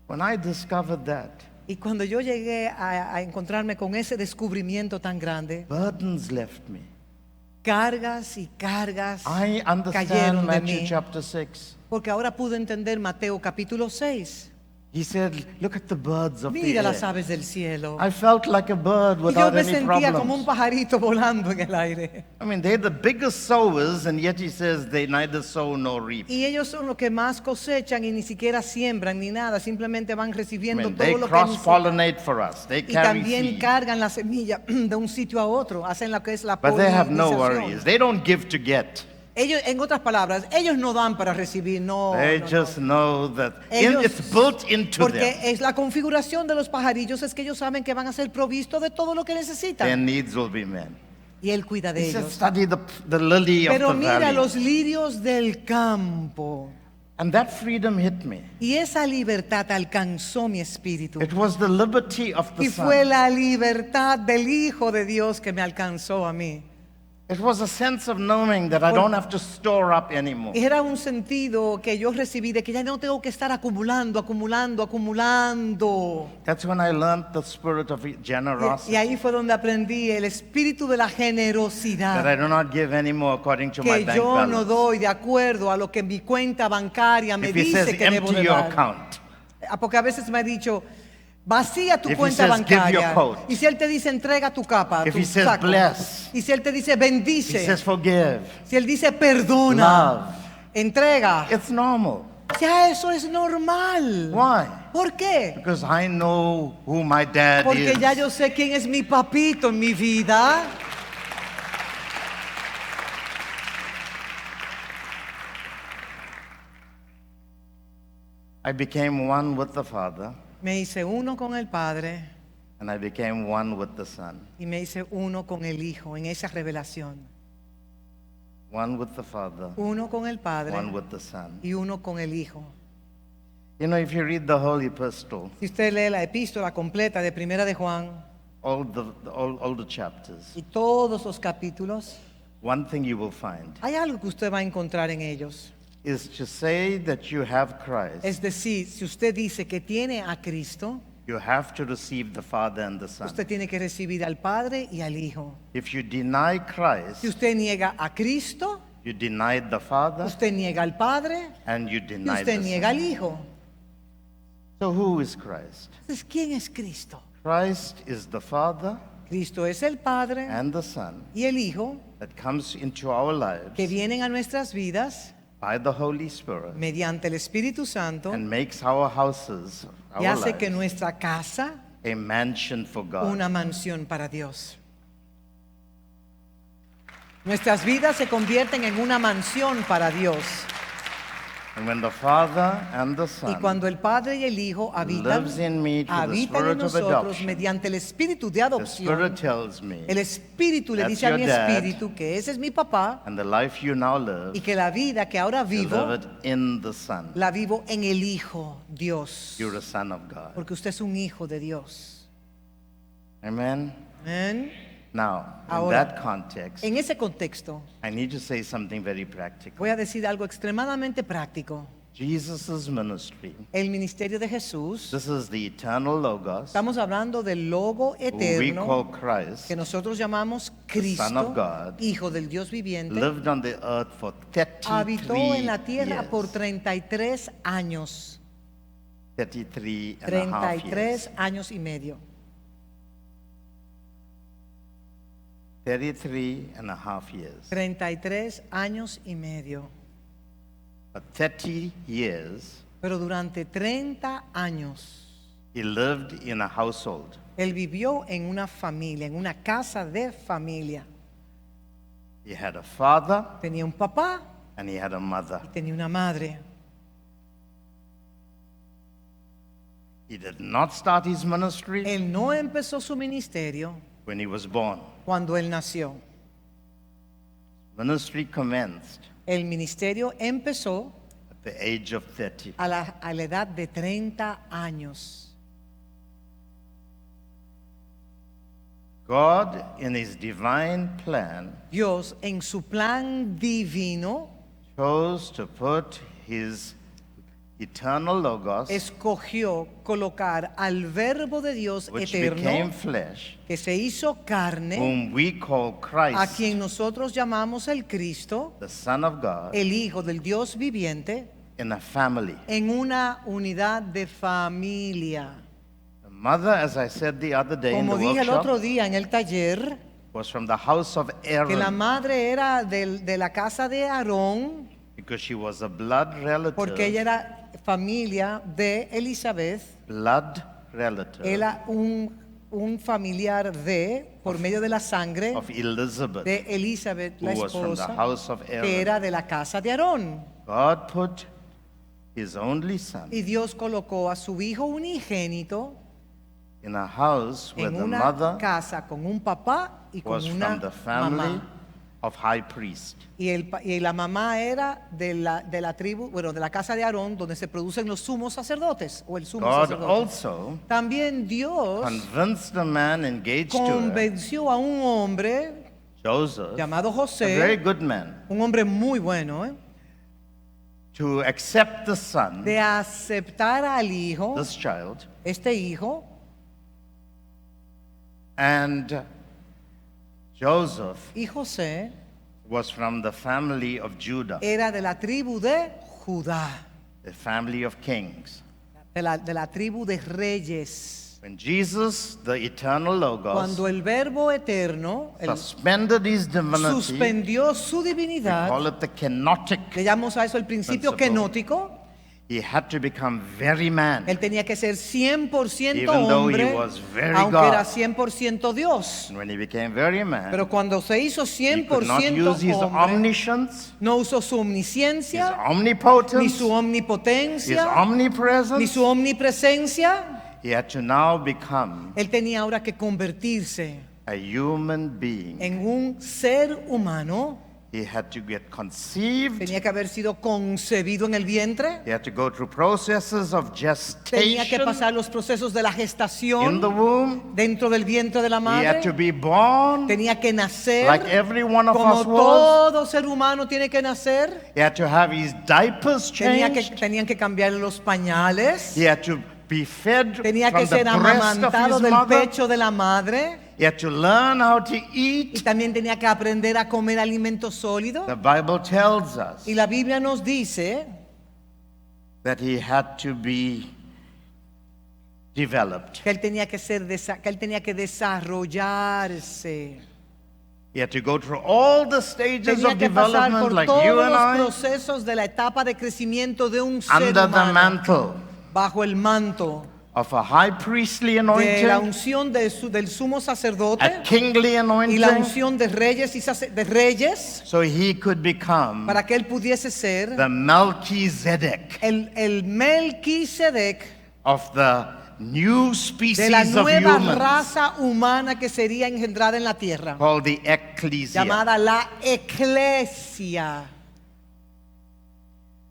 When I discovered that, Y cuando yo llegué a encontrarme con ese descubrimiento tan grande, burdens left me. cargas y cargas I understand cayeron de Matthew mí. chapter 6. Porque ahora pude entender Mateo capítulo 6. He said, look at the birds of the Mira las air. aves del cielo. I felt like a bird Y yo without me any sentía como un problems. pajarito volando en el aire. I mean, they're the biggest sowers, and yet he says they neither sow nor reap. Y ellos son los que más cosechan y ni siquiera siembran ni nada, simplemente van I recibiendo mean, they todo lo que necesitan. cross-pollinate for us. They Y carry también seed. cargan la semilla de un sitio a otro, hacen lo que es la But they have no polinización. worries. They don't give to get. Ellos, en otras palabras, ellos no dan para recibir, no. They no, no. just know that Ellos- it's built into Porque them. es la configuración de los pajarillos, es que ellos saben que van a ser provistos de todo lo que Their necesitan. needs will be met. Y Él cuida de He said, ellos. study the lily of Pero the mira valley. los lirios del campo. And that freedom hit me. Y esa libertad alcanzó mi espíritu. It was the liberty of the Y fue Son. la libertad del Hijo de Dios que me alcanzó a mí. It was a sense of knowing that I don't have to store up anymore. Era un sentido que yo recibí de que ya no tengo que estar acumulando. That's when I learned the spirit of Y generosity. ahí fue donde aprendí el espíritu de la That I generosidad. do not give anymore according to my Que bank yo no balance. doy de acuerdo a lo que mi cuenta bancaria me If he dice says que debo empty de your dar. account, Porque a veces me ha dicho, vacía tu If he cuenta says, "Give your bancaria". coat. Y si Él te dice, entrega tu capa, If tu he says, saco. "Bless". Y si Él te dice, he bendice. says forgive. Si Él dice, perdona. Love. Entrega. It's normal. Ya eso es normal. Why? ¿Por qué? Because I know who my dad Porque is. ya yo sé quién es mi papito en mi vida. I became one with the Father, Me hice uno con el Padre and I became one with the Son. y me hice uno con el Hijo en esa revelación. One with the Father, Uno con el one Padre with the Son. y uno con el Hijo. You know, if you read the whole epistle, Si usted lee la epístola completa de Primera de Juan all the chapters, y todos los capítulos, one thing you will find hay algo que usted va a encontrar en ellos. is to say that you have Christ, Es decir, si usted dice que tiene a Cristo, you have to receive the Father and the Son. usted tiene que recibir al Padre y al Hijo. If you deny Christ, Si usted niega a Cristo, you denied the Father usted niega al Padre and you y denied usted the niega al Son. Hijo. So who is Christ? Entonces, ¿quién es Cristo? Christ is the Father Cristo es el Padre and the Son y el Hijo that comes into our lives que vienen a nuestras vidas by the Holy Spirit mediante el Espíritu Santo and makes our houses, y our hace que lives, nuestra casa a mansion for God. una mansión para Dios. Nuestras vidas se convierten en una mansión para Dios. And when the Father and the Y Son cuando el Padre y el Hijo habitan, lives in me through the habitan en spirit of nosotros adoption, mediante el Espíritu de the adopción, Spirit tells me, el Espíritu le That's dice a mi your dad. espíritu que ese es mi papá and the life you now live, y que la vida que ahora you vivo, live it in the Son. la vivo en el Hijo, Dios. You're a son of God. Porque usted es un hijo de Dios. Amen? Amén. Now, in Ahora, that context, En ese contexto, I need to say something very practical. voy a decir algo extremadamente práctico. Jesus' ministry, El ministerio de Jesús, this is the eternal Logos, estamos hablando del logo who we eterno call Christ, que nosotros llamamos Son Cristo, of God, Hijo del Dios viviente, lived on the earth for 33 habitó en la tierra years. por 33 años. 33 and a half years. 33 años y medio. 33 and a half years. 33 años y medio. But 30 years, Pero durante 30 años, he lived in a household. él vivió en una familia, en una casa de familia. He had a father Tenía un papá and he had a mother. y tenía una madre. He did not start his ministry Él no empezó su ministerio when he was born. cuando él nació. Ministry commenced El ministerio empezó at the age of 30. a la edad de 30 años. God, in his divine plan, Dios, en su plan divino, chose to put his eternal Logos, escogió colocar al Verbo de Dios which became eterno, flesh, que se hizo carne, whom we call a Christ, quien nosotros llamamos el Cristo, the Son of God, el Hijo del Dios viviente, in a family. en una unidad de familia. The mother, as I said the other day in the Como dije el otro workshop, día en el taller, was from the house of que la Aaron madre era de la casa de Aarón, because she was a blood porque ella relative. era familia de Elizabeth, Blood relative era un familiar por medio de la sangre, of Elizabeth, de Elizabeth, la who was from the esposa, house of que Aaron. era de la casa de Aarón. God put his only son Y Dios colocó a su hijo unigénito in a house where en the una mother casa con un papá y con was una from the family mamá. of high priest. Y la mamá era de la tribu, bueno, de la casa de Aarón, donde se producen los sumos sacerdotes, o el sumo God sacerdote. also También Dios convinced a man engaged to her, convenció a un hombre Joseph, llamado a very José, good man, un hombre muy bueno, to accept the son, de aceptar al hijo, this child, este hijo, and Joseph y José was from the family of Judah, era de la tribu de Judá, the family of kings. de la tribu de reyes. When Jesus, the eternal Logos, Cuando el Verbo eterno suspended his divinity, suspendió su we divinidad, call it the kenotic, le llamamos a eso el principio Principle. kenótico, he had to become very man. él tenía que ser 100% Even though he hombre, was very aunque God. era 100% Dios. And when he became very man, Pero cuando se hizo he could not 100% use his hombre, omniscience, no usó su his omnisciencia, ni omnipotence, su his omnipotencia, ni omnipresence. su omnipresencia. He had to now become Él tenía ahora que convertirse a human being. en un ser humano. He had to get conceived. Tenía que haber sido concebido en el vientre. He had to go through processes of Tenía que gestation pasar los procesos de la in gestación the womb. dentro del vientre de la He had to madre. be born Tenía que nacer like every one of como us was. todo ser humano tiene que nacer. He had to have his diapers changed. Tenían que cambiar los pañales. He had to be fed Tenía from que the ser breast of amamantado his del mother. pecho de la madre. He had to learn how to Y eat. también tenía que aprender a comer alimentos sólidos. The Bible tells us Y la Biblia nos dice that he had to be developed. que él tenía que desarrollarse. He had to go through all the stages Tenía of que pasar development por like todos you and los I, procesos de la etapa de crecimiento de un ser under the humano mantle bajo el manto of a high priestly de la anointing, unción del sumo sacerdote a kingly y la anointing, unción de reyes de reyes so he could become para que él pudiese ser the Melchizedek el Melquisedec of the new de species la of nueva humans raza humana que sería engendrada en la tierra, called the ecclesia. llamada la Eclesia.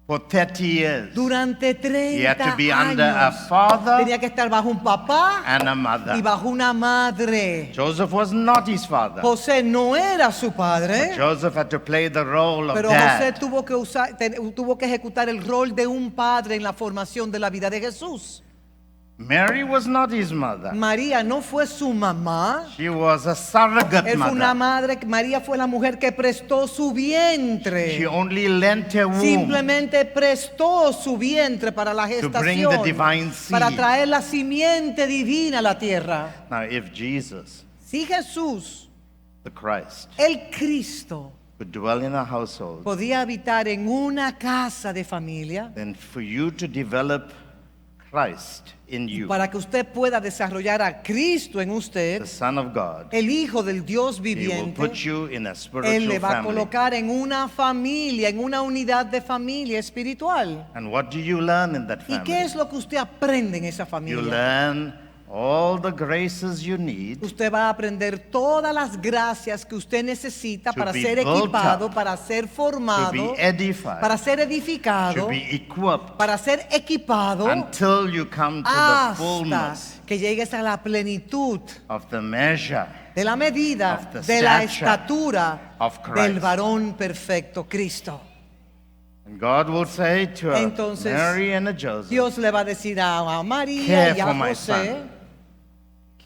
For 30 years, Durante he had to 30 be under a años father tenía que estar bajo un papá and a y mother. bajo una madre. Joseph was not his father. José no era su padre, Joseph had to play the role of pero José dad. tuvo que ejecutar el rol de un padre en la formación de la vida de Jesús. Mary was not his mother. María no fue su mamá, She was a surrogate él fue una mother. madre. María fue la mujer que prestó su She vientre. only lent her womb Simplemente prestó su vientre para la to bring the gestación, divine seed. para traer la simiente divina a la tierra. Now, if Jesus, Si Jesús, the Christ, el Cristo, could dwell in a household, podía habitar en una casa de familia, then for you to develop Christ in you, para que usted pueda desarrollar a Cristo en usted, the Son of God, el Hijo del Dios He will viviente, put you in a Él spiritual le va a family. colocar en una familia, en una unidad de familia espiritual. And what do you learn in that ¿Y family? qué es lo que usted aprende en esa You familia? learn all the graces you need Usted va a aprender todas las gracias que usted necesita To para be ser built equipado, up, para ser to formado, be edified, para ser to edificado, be equipped para ser equipado until you come to the hasta fullness que llegues a la plenitud of the measure de la medida, of the de la stature estatura of Christ. del varón perfecto, Cristo. And God will say to Entonces, Mary and Joseph, Dios le va a decir a María Care y a for my José,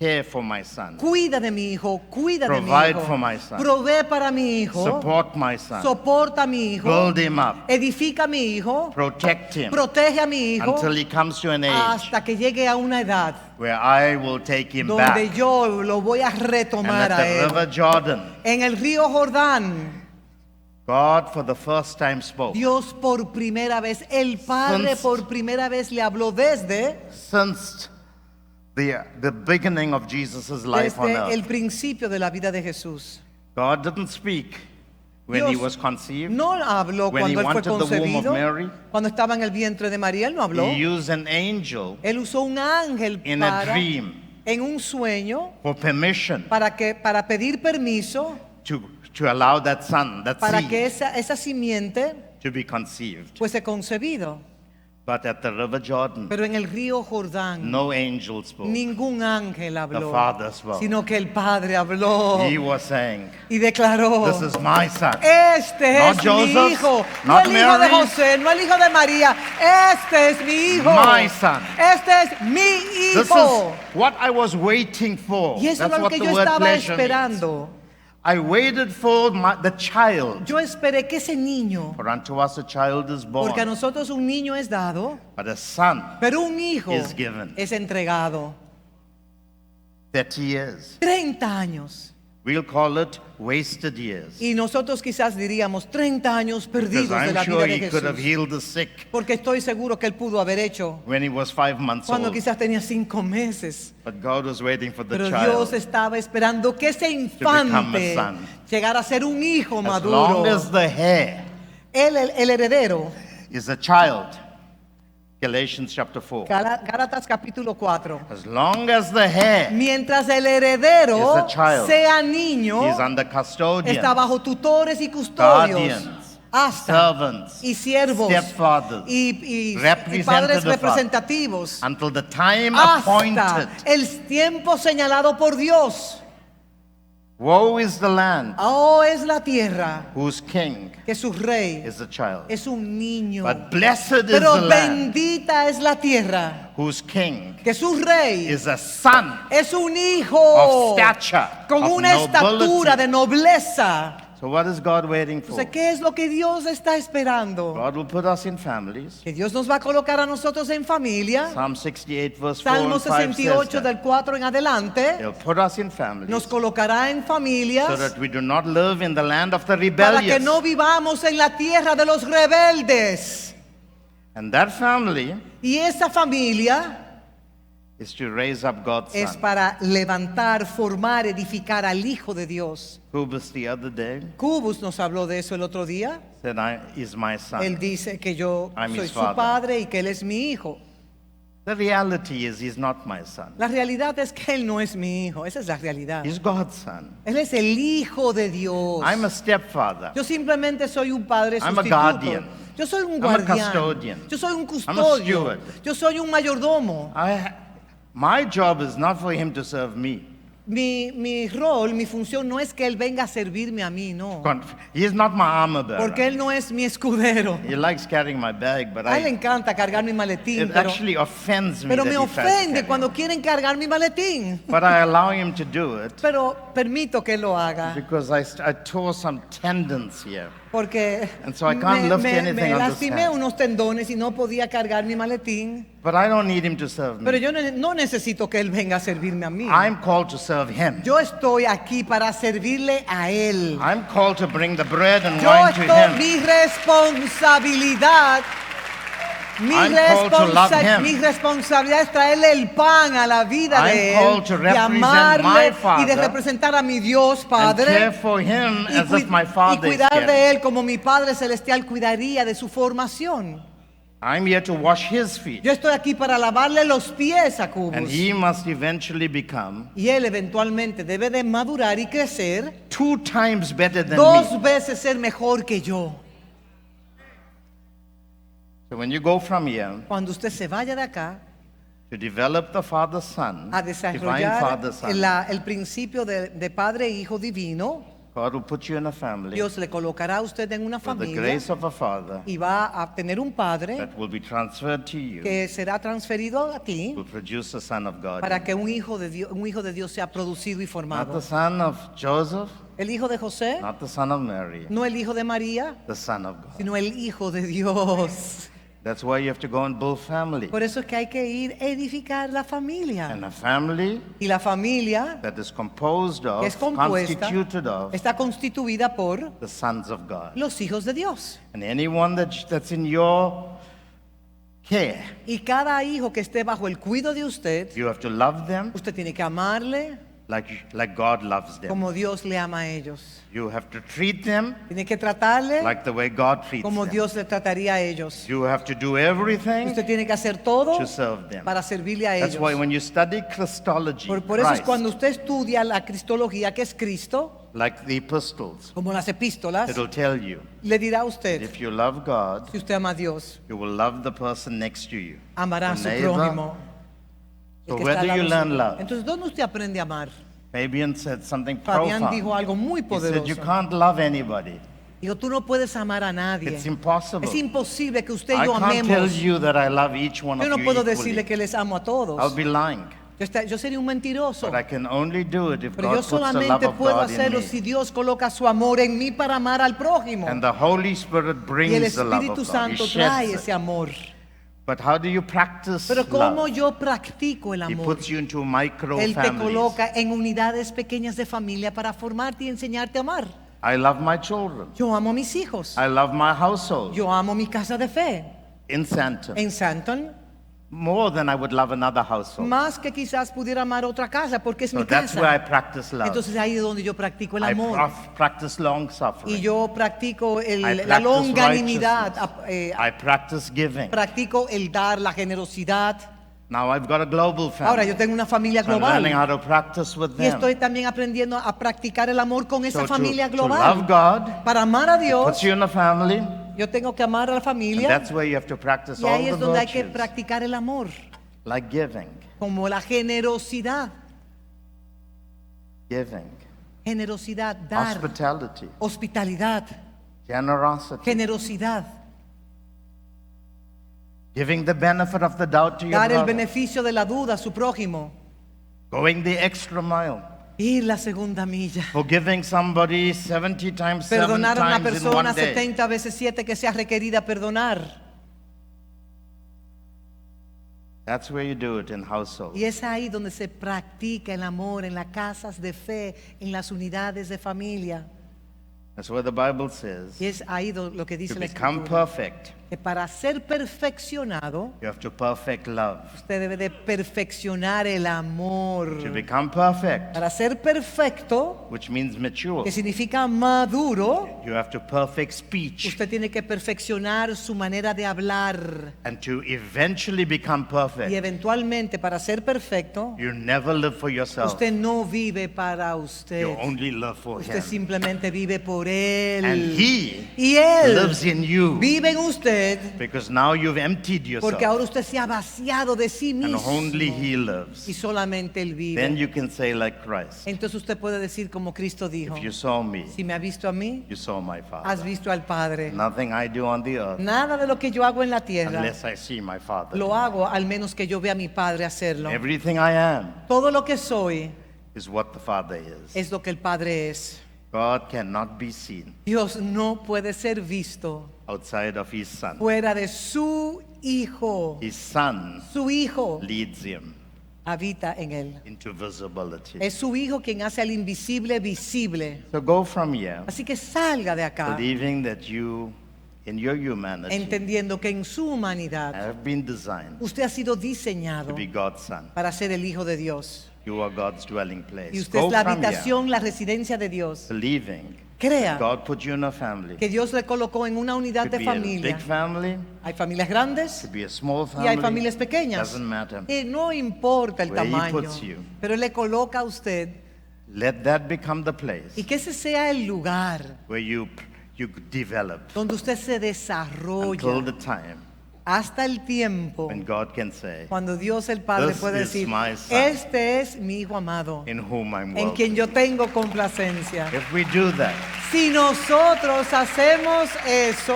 care for my son, Cuida de mi hijo, cuida de mi Provide hijo. for my son. Provee para mi hijo. support my son, Soporta a mi hijo. build him up, Edifica a mi hijo. protect him Protege a mi hijo until he comes to an age hasta que llegue a una edad where I will take him donde back. yo lo voy a And retomar at a the él. river Jordan, En el río Jordán, God for the first time spoke. Dios por primera vez, el Padre Since- por primera vez le habló Since the beginning of Jesus' life on desde el earth, principio de la vida de Jesús. God didn't speak when he Dios was conceived. no habló when he cuando él fue wanted the womb of concebido, Mary. cuando estaba en el vientre de María, él no habló. He used an angel Él usó un ángel in a dream en un sueño for permission para pedir permiso to allow that son, that para que seed, esa simiente to be conceived. fuese concebido. But at the river Jordan, Pero en el río Jordán no angel spoke. ningún ángel habló, The Father spoke. sino que el Padre habló He was saying, y declaró: "This is my son." este Not es Joseph, mi hijo, no not el hijo de Mary. José, no el hijo de María, este es mi hijo, My son. este es mi This hijo. is what I was waiting for. Y eso es That's lo what que the yo word estaba pleasure means. esperando. I waited for the child. Yo esperé que ese niño, For unto us a child is born, porque a nosotros un niño es dado, but a son, pero un hijo is given. es entregado. 30 years. 30 años. We'll call it wasted years. Y nosotros quizás diríamos 30 años Because perdidos de I'm la sure vida de he could have Jesús. healed the sick Porque estoy seguro que él pudo haber hecho when he was 5 months cuando old. quizás tenía 5 meses. But God was waiting for the Pero Dios child. estaba esperando que ese become infante a son. llegara a ser un hijo As maduro. long as the hair Él, el heredero. is a child. Galatians chapter 4. Gálatas capítulo 4. As long as the hair Mientras el heredero is a child, sea niño, is under custodian, está bajo tutores y custodios, guardians, hasta servants, y siervos stepfathers, y representative padres fathers, representativos until the time hasta appointed. el tiempo señalado por Dios. Woe is the land Oh, es la tierra whose king que su rey is a child. es un niño. But blessed is Pero the land bendita es la tierra whose king que su rey is a son es un hijo of stature, con of una estatura de nobility. nobleza. So what is God waiting for? Entonces, ¿qué es lo que Dios está esperando? God will put us in families. Que Dios nos va a colocar a nosotros en familia. Psalm 68 verse 4 Salmo and 5 says 68 that. del 4 en adelante He'll put us in families nos colocará en so familias that we do not live in the land of the para que rebellious. no vivamos en la tierra de los rebeldes. And that family Y esa familia is to raise up God's es son. para levantar, formar, edificar al Hijo de Dios. Cubus the other day Cubus nos habló de eso el otro día. said, is my son. Él dice que yo I'm soy his su father. padre y que él es mi hijo. The reality is he's not my son. La realidad es que él no es mi hijo. Esa es la realidad. He's God's son. Él es el Hijo de Dios. I'm a stepfather. Yo simplemente soy un padre I'm a sustituto. guardian. Yo soy un I'm a guardián. custodian. Yo soy un I'm a custodio. steward. Yo soy un mayordomo. My job is not for him to serve me. Mi rol, mi función no es que él venga a servirme a mí, no. He is not my armor bearer. Porque él no es mi escudero. He likes carrying my bag, but A él le encanta cargar mi maletín, it actually offends me pero that me he tries to ofende carry cuando quieren cargar mi maletín. it. But I allow him to do it Pero permito que él lo haga. because I tore some tendons here. Porque And so I can't lift anything me on this lastimé hand. unos tendones y no podía cargar mi maletín. But I don't need him to serve Pero me. yo no necesito que él venga a servirme a mí. I'm called to serve him. Yo estoy aquí para servirle a él. I'm called to bring the bread and Yo wine to estoy, him. mi responsabilidad, I'm called to love him. mi responsabilidad es traerle el pan a la vida I'm de called to él, de represent my amarle y de Father representar a mi Dios And care Padre for him y, as if my father is cuidar caring. de él como mi Padre Celestial cuidaría de su formación. I'm here to wash his feet. Yo estoy aquí para lavarle los pies a Cubos. And he must eventually become Y él eventualmente debe de madurar y crecer 2 times better than dos me. veces ser mejor que yo. So when you go from here Cuando usted se vaya de acá to develop the Father Son, a divine desarrollar Father Son, el principio de Padre e Hijo divino, God will put you in a family Dios le colocará a usted en una with the familia grace of a father y va a tener un padre that will be transferred to you, que será transferido a ti will produce a son of God. para que un hijo de Dios sea producido y Not the formado. son of Joseph, El hijo de José, not the son of Mary, no el hijo de María, the son of God. sino el hijo de Dios. That's why you have to go and build family. Por eso es que hay que ir a edificar la familia. And a family Y la familia that is composed of, que es compuesta, constituted of, está constituida por the sons of God. los hijos de Dios. And anyone that's in your care, Y cada hijo que esté bajo el cuidado de usted, you have to love them usted tiene que amarle like God loves them. como Dios le ama a ellos. You have to treat them Tiene que tratarle like the way God treats como them. Dios le trataría a ellos. You have to do everything Usted tiene que hacer todo to serve them. para servirle a That's ellos. why when you study Christology, Por eso es Christ, cuando usted estudia la cristología, que es Cristo, like the epistles, como las epístolas, it'll tell you, le dirá a usted, if you love God, si usted ama a Dios, you will love the person next to you. amará a The su neighbor. prójimo. el So que where está al do you lado learn suyo. love? Entonces, ¿dónde usted aprende a amar? Fabian said something Fabián profound. dijo algo muy He said, you poderoso. can't love anybody. Dijo, tú no puedes amar a nadie. It's impossible. Es imposible que usted y I yo can't tell amemos. you that I love each one Yo of no you puedo equally. decirle que les amo a todos. I'll be lying. Yo sería un mentiroso. But I can only do it if Pero God yo puts the love solamente of puedo God in hacerlo me. si Dios coloca su amor en mí para amar al prójimo. And the Holy Spirit Y el brings the love Espíritu of God. He Santo trae sheds ese it. amor. But how do you practice Pero ¿cómo love? yo practico el He amor? puts you into micro Él te families. coloca en unidades pequeñas de familia para formarte y enseñarte a amar. I love my children. Yo amo a mis hijos. I love my household Yo amo mi casa de fe. in Santon En Santon, more than I would love another household. más que quizás pudiera amar otra casa porque es So mi that's where I casa. practice love. Entonces ahí es donde yo practico el I amor. practice long suffering. Y yo practico I la practice longanimidad, righteousness. I practice giving. practico el dar, la generosidad. Now I've got a global family. Ahora yo tengo una familia So I'm learning global how to practice with y them. estoy también aprendiendo a practicar el amor con esa So familia to love global. God Para amar a puts Dios, you in a family, yo tengo que amar a la and familia that's where you have to practice y all ahí the es donde hay que virtues, practicar el amor, like giving, como la generosidad, giving, dar, hospitality, hospitalidad, generosity, generosidad, giving the benefit of the doubt to your dar el brother, beneficio de la duda a su prójimo, going the extra mile, ir la segunda milla. forgiving somebody 70 times 7 Perdonar a una times in persona one day. 70 veces 7 que sea requerida perdonar. That's where you do it in household. Y es ahí donde se practica el amor, en las casas de fe, en las unidades de familia. That's where the Bible says Y es ahí lo que dice to la become Escritura, perfect, que para ser perfeccionado, you have to perfect love. usted debe de perfeccionar el amor. To become perfect, Para ser perfecto, which means mature, que significa maduro, you have to perfect speech. usted tiene que perfeccionar su manera de hablar. And to eventually become Y perfect, eventualmente, para ser perfecto, you never live for yourself. usted no vive para usted. You only live for Usted Him. simplemente vive por Él. And He Y Él lives in you vive en usted because now you've emptied porque yourself ahora usted se ha vaciado de sí and mismo. only He Y lives. solamente Él Then vive. you can say like Christ, Entonces usted puede decir como Cristo dijo, if you saw me, si me ha visto a mí, you saw my has Father. visto al Padre. Nothing I do on the earth Nada de lo que yo hago en la tierra unless I see my Father. lo hago al menos que yo vea a mi Padre hacerlo. Everything I am Todo lo que soy is what the Father is. es lo que el Padre es. God cannot be seen Dios no puede ser visto outside of His Son. fuera de su Hijo. His Son Su Hijo leads Him habita en Él. into visibility. Es su Hijo quien hace al invisible visible. So go from here Así que salga de acá believing that you, in your humanity, entendiendo que en su humanidad have been designed usted ha sido to diseñado be God's Son. para ser el Hijo de Dios. You are God's dwelling place. Y usted Go es la from here habitación, la residencia de Dios. believing Crea God put you in a family. que Dios le colocó en una unidad Could de be a familia. big family, Hay familias grandes could be a small y hay family. familias pequeñas. Doesn't matter. Y no importa el Where He tamaño, puts you. pero Él le coloca a usted Let that become the place y que ese sea el lugar where you develop donde usted se until desarrolla the time hasta el tiempo when God can say, cuando Dios el Padre "This puede is decir, my son, este es mi hijo amado, in whom I'm en well quien yo pleased." tengo complacencia. If we do that, Si nosotros hacemos eso,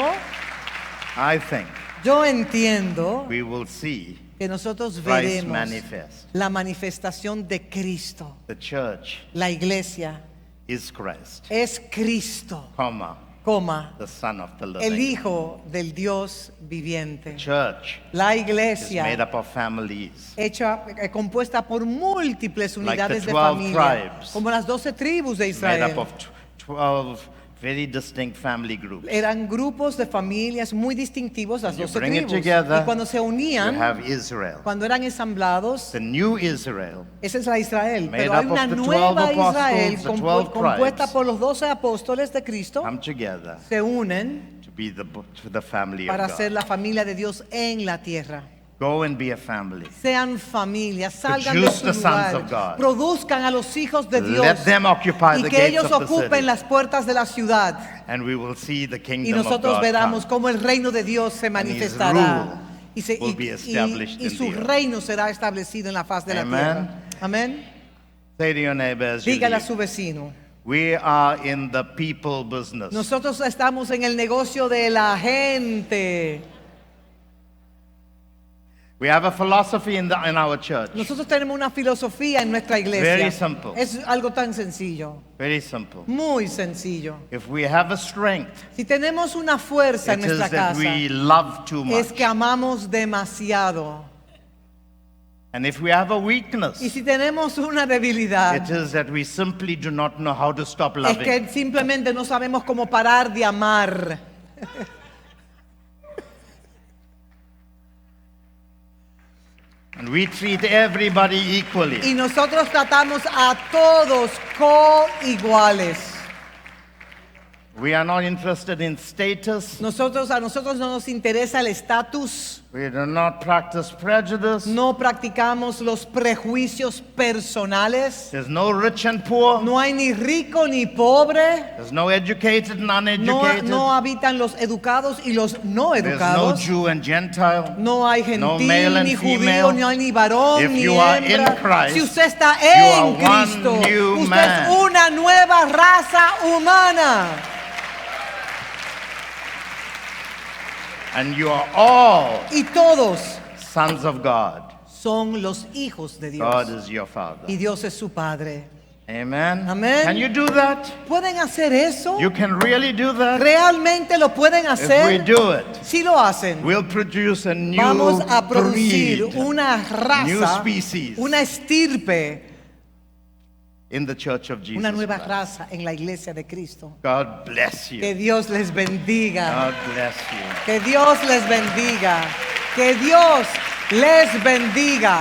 I think yo entiendo we will see que nosotros Christ veremos manifest. la manifestación de Cristo. The church La iglesia is Christ, es Cristo, coma, the Son of the el living. Hijo del Dios viviente. Church La is made iglesia up of families. compuesta por múltiples Like unidades the de 12 familia, tribes. como las 12 tribus de It's made up Israel. of 12 very distinct family groups. Eran grupos de familias muy distintivos, las You 12 bring it tribus. together, Y cuando se You unían, have Israel, cuando eran ensamblados, the new Israel, esa es la Israel. Made Pero hay up una of the 12 nueva apostles, Israel the 12 compuesta tribes. por los 12 apóstoles de Cristo. come together Se unen to be the family para of ser God. la familia de Dios en la tierra. Go and be a family. Sean familias, salgan de Produce su the sons lugar, of God. produzcan a los hijos de Dios Let them occupy y the que gates ellos of the ocupen city, las puertas de la ciudad and we will see the y kingdom of nosotros God veramos come. cómo el reino de Dios se his manifestará rule y will be established in su the earth. reino será establecido en la faz de la Amen. tierra. Amén. Say to your neighbor as you Dígale a leave, su vecino. we are in the people business. Nosotros estamos en el negocio de la gente. We have a philosophy in our church. Nosotros tenemos una filosofía en nuestra iglesia. Very simple. Es algo tan sencillo, Very simple. muy sencillo. If we have a strength, Si tenemos una fuerza en it is nuestra that casa, we love too es much. que amamos demasiado. And if we have a weakness, Y si tenemos una debilidad, it is that we simply do not know how to stop es loving. que simplemente no sabemos cómo parar de amar. And we treat everybody equally. Y nosotros tratamos a todos co-iguales. We are not interested in status. A nosotros no nos interesa el estatus. We do not practice prejudice. No practicamos los prejuicios personales. There's no rich and poor. No hay ni rico ni pobre. There's no educated and uneducated. No habitan los educados y los no There's no educados. Jew and Gentile. No hay No gentil, male and ni judío, female. no hay ni varón, If ni you are in hembra. Christ, Si usted está you en are one Cristo, new usted man. es una nueva raza humana. And you are all Y todos sons of God. son los hijos de Dios. God is your Father. Y Dios es su Padre. Amen. Amén. Can you do that? ¿Pueden hacer eso? You can really do that. ¿Realmente lo pueden If we hacer? do it, Si lo hacen, we'll produce a new vamos a producir breed, una new raza, species una estirpe, in the church of Jesus una nueva Christ. raza en la iglesia de Cristo. God bless you. Que Dios les bendiga. God bless you. Que Dios les bendiga. Que Dios les bendiga.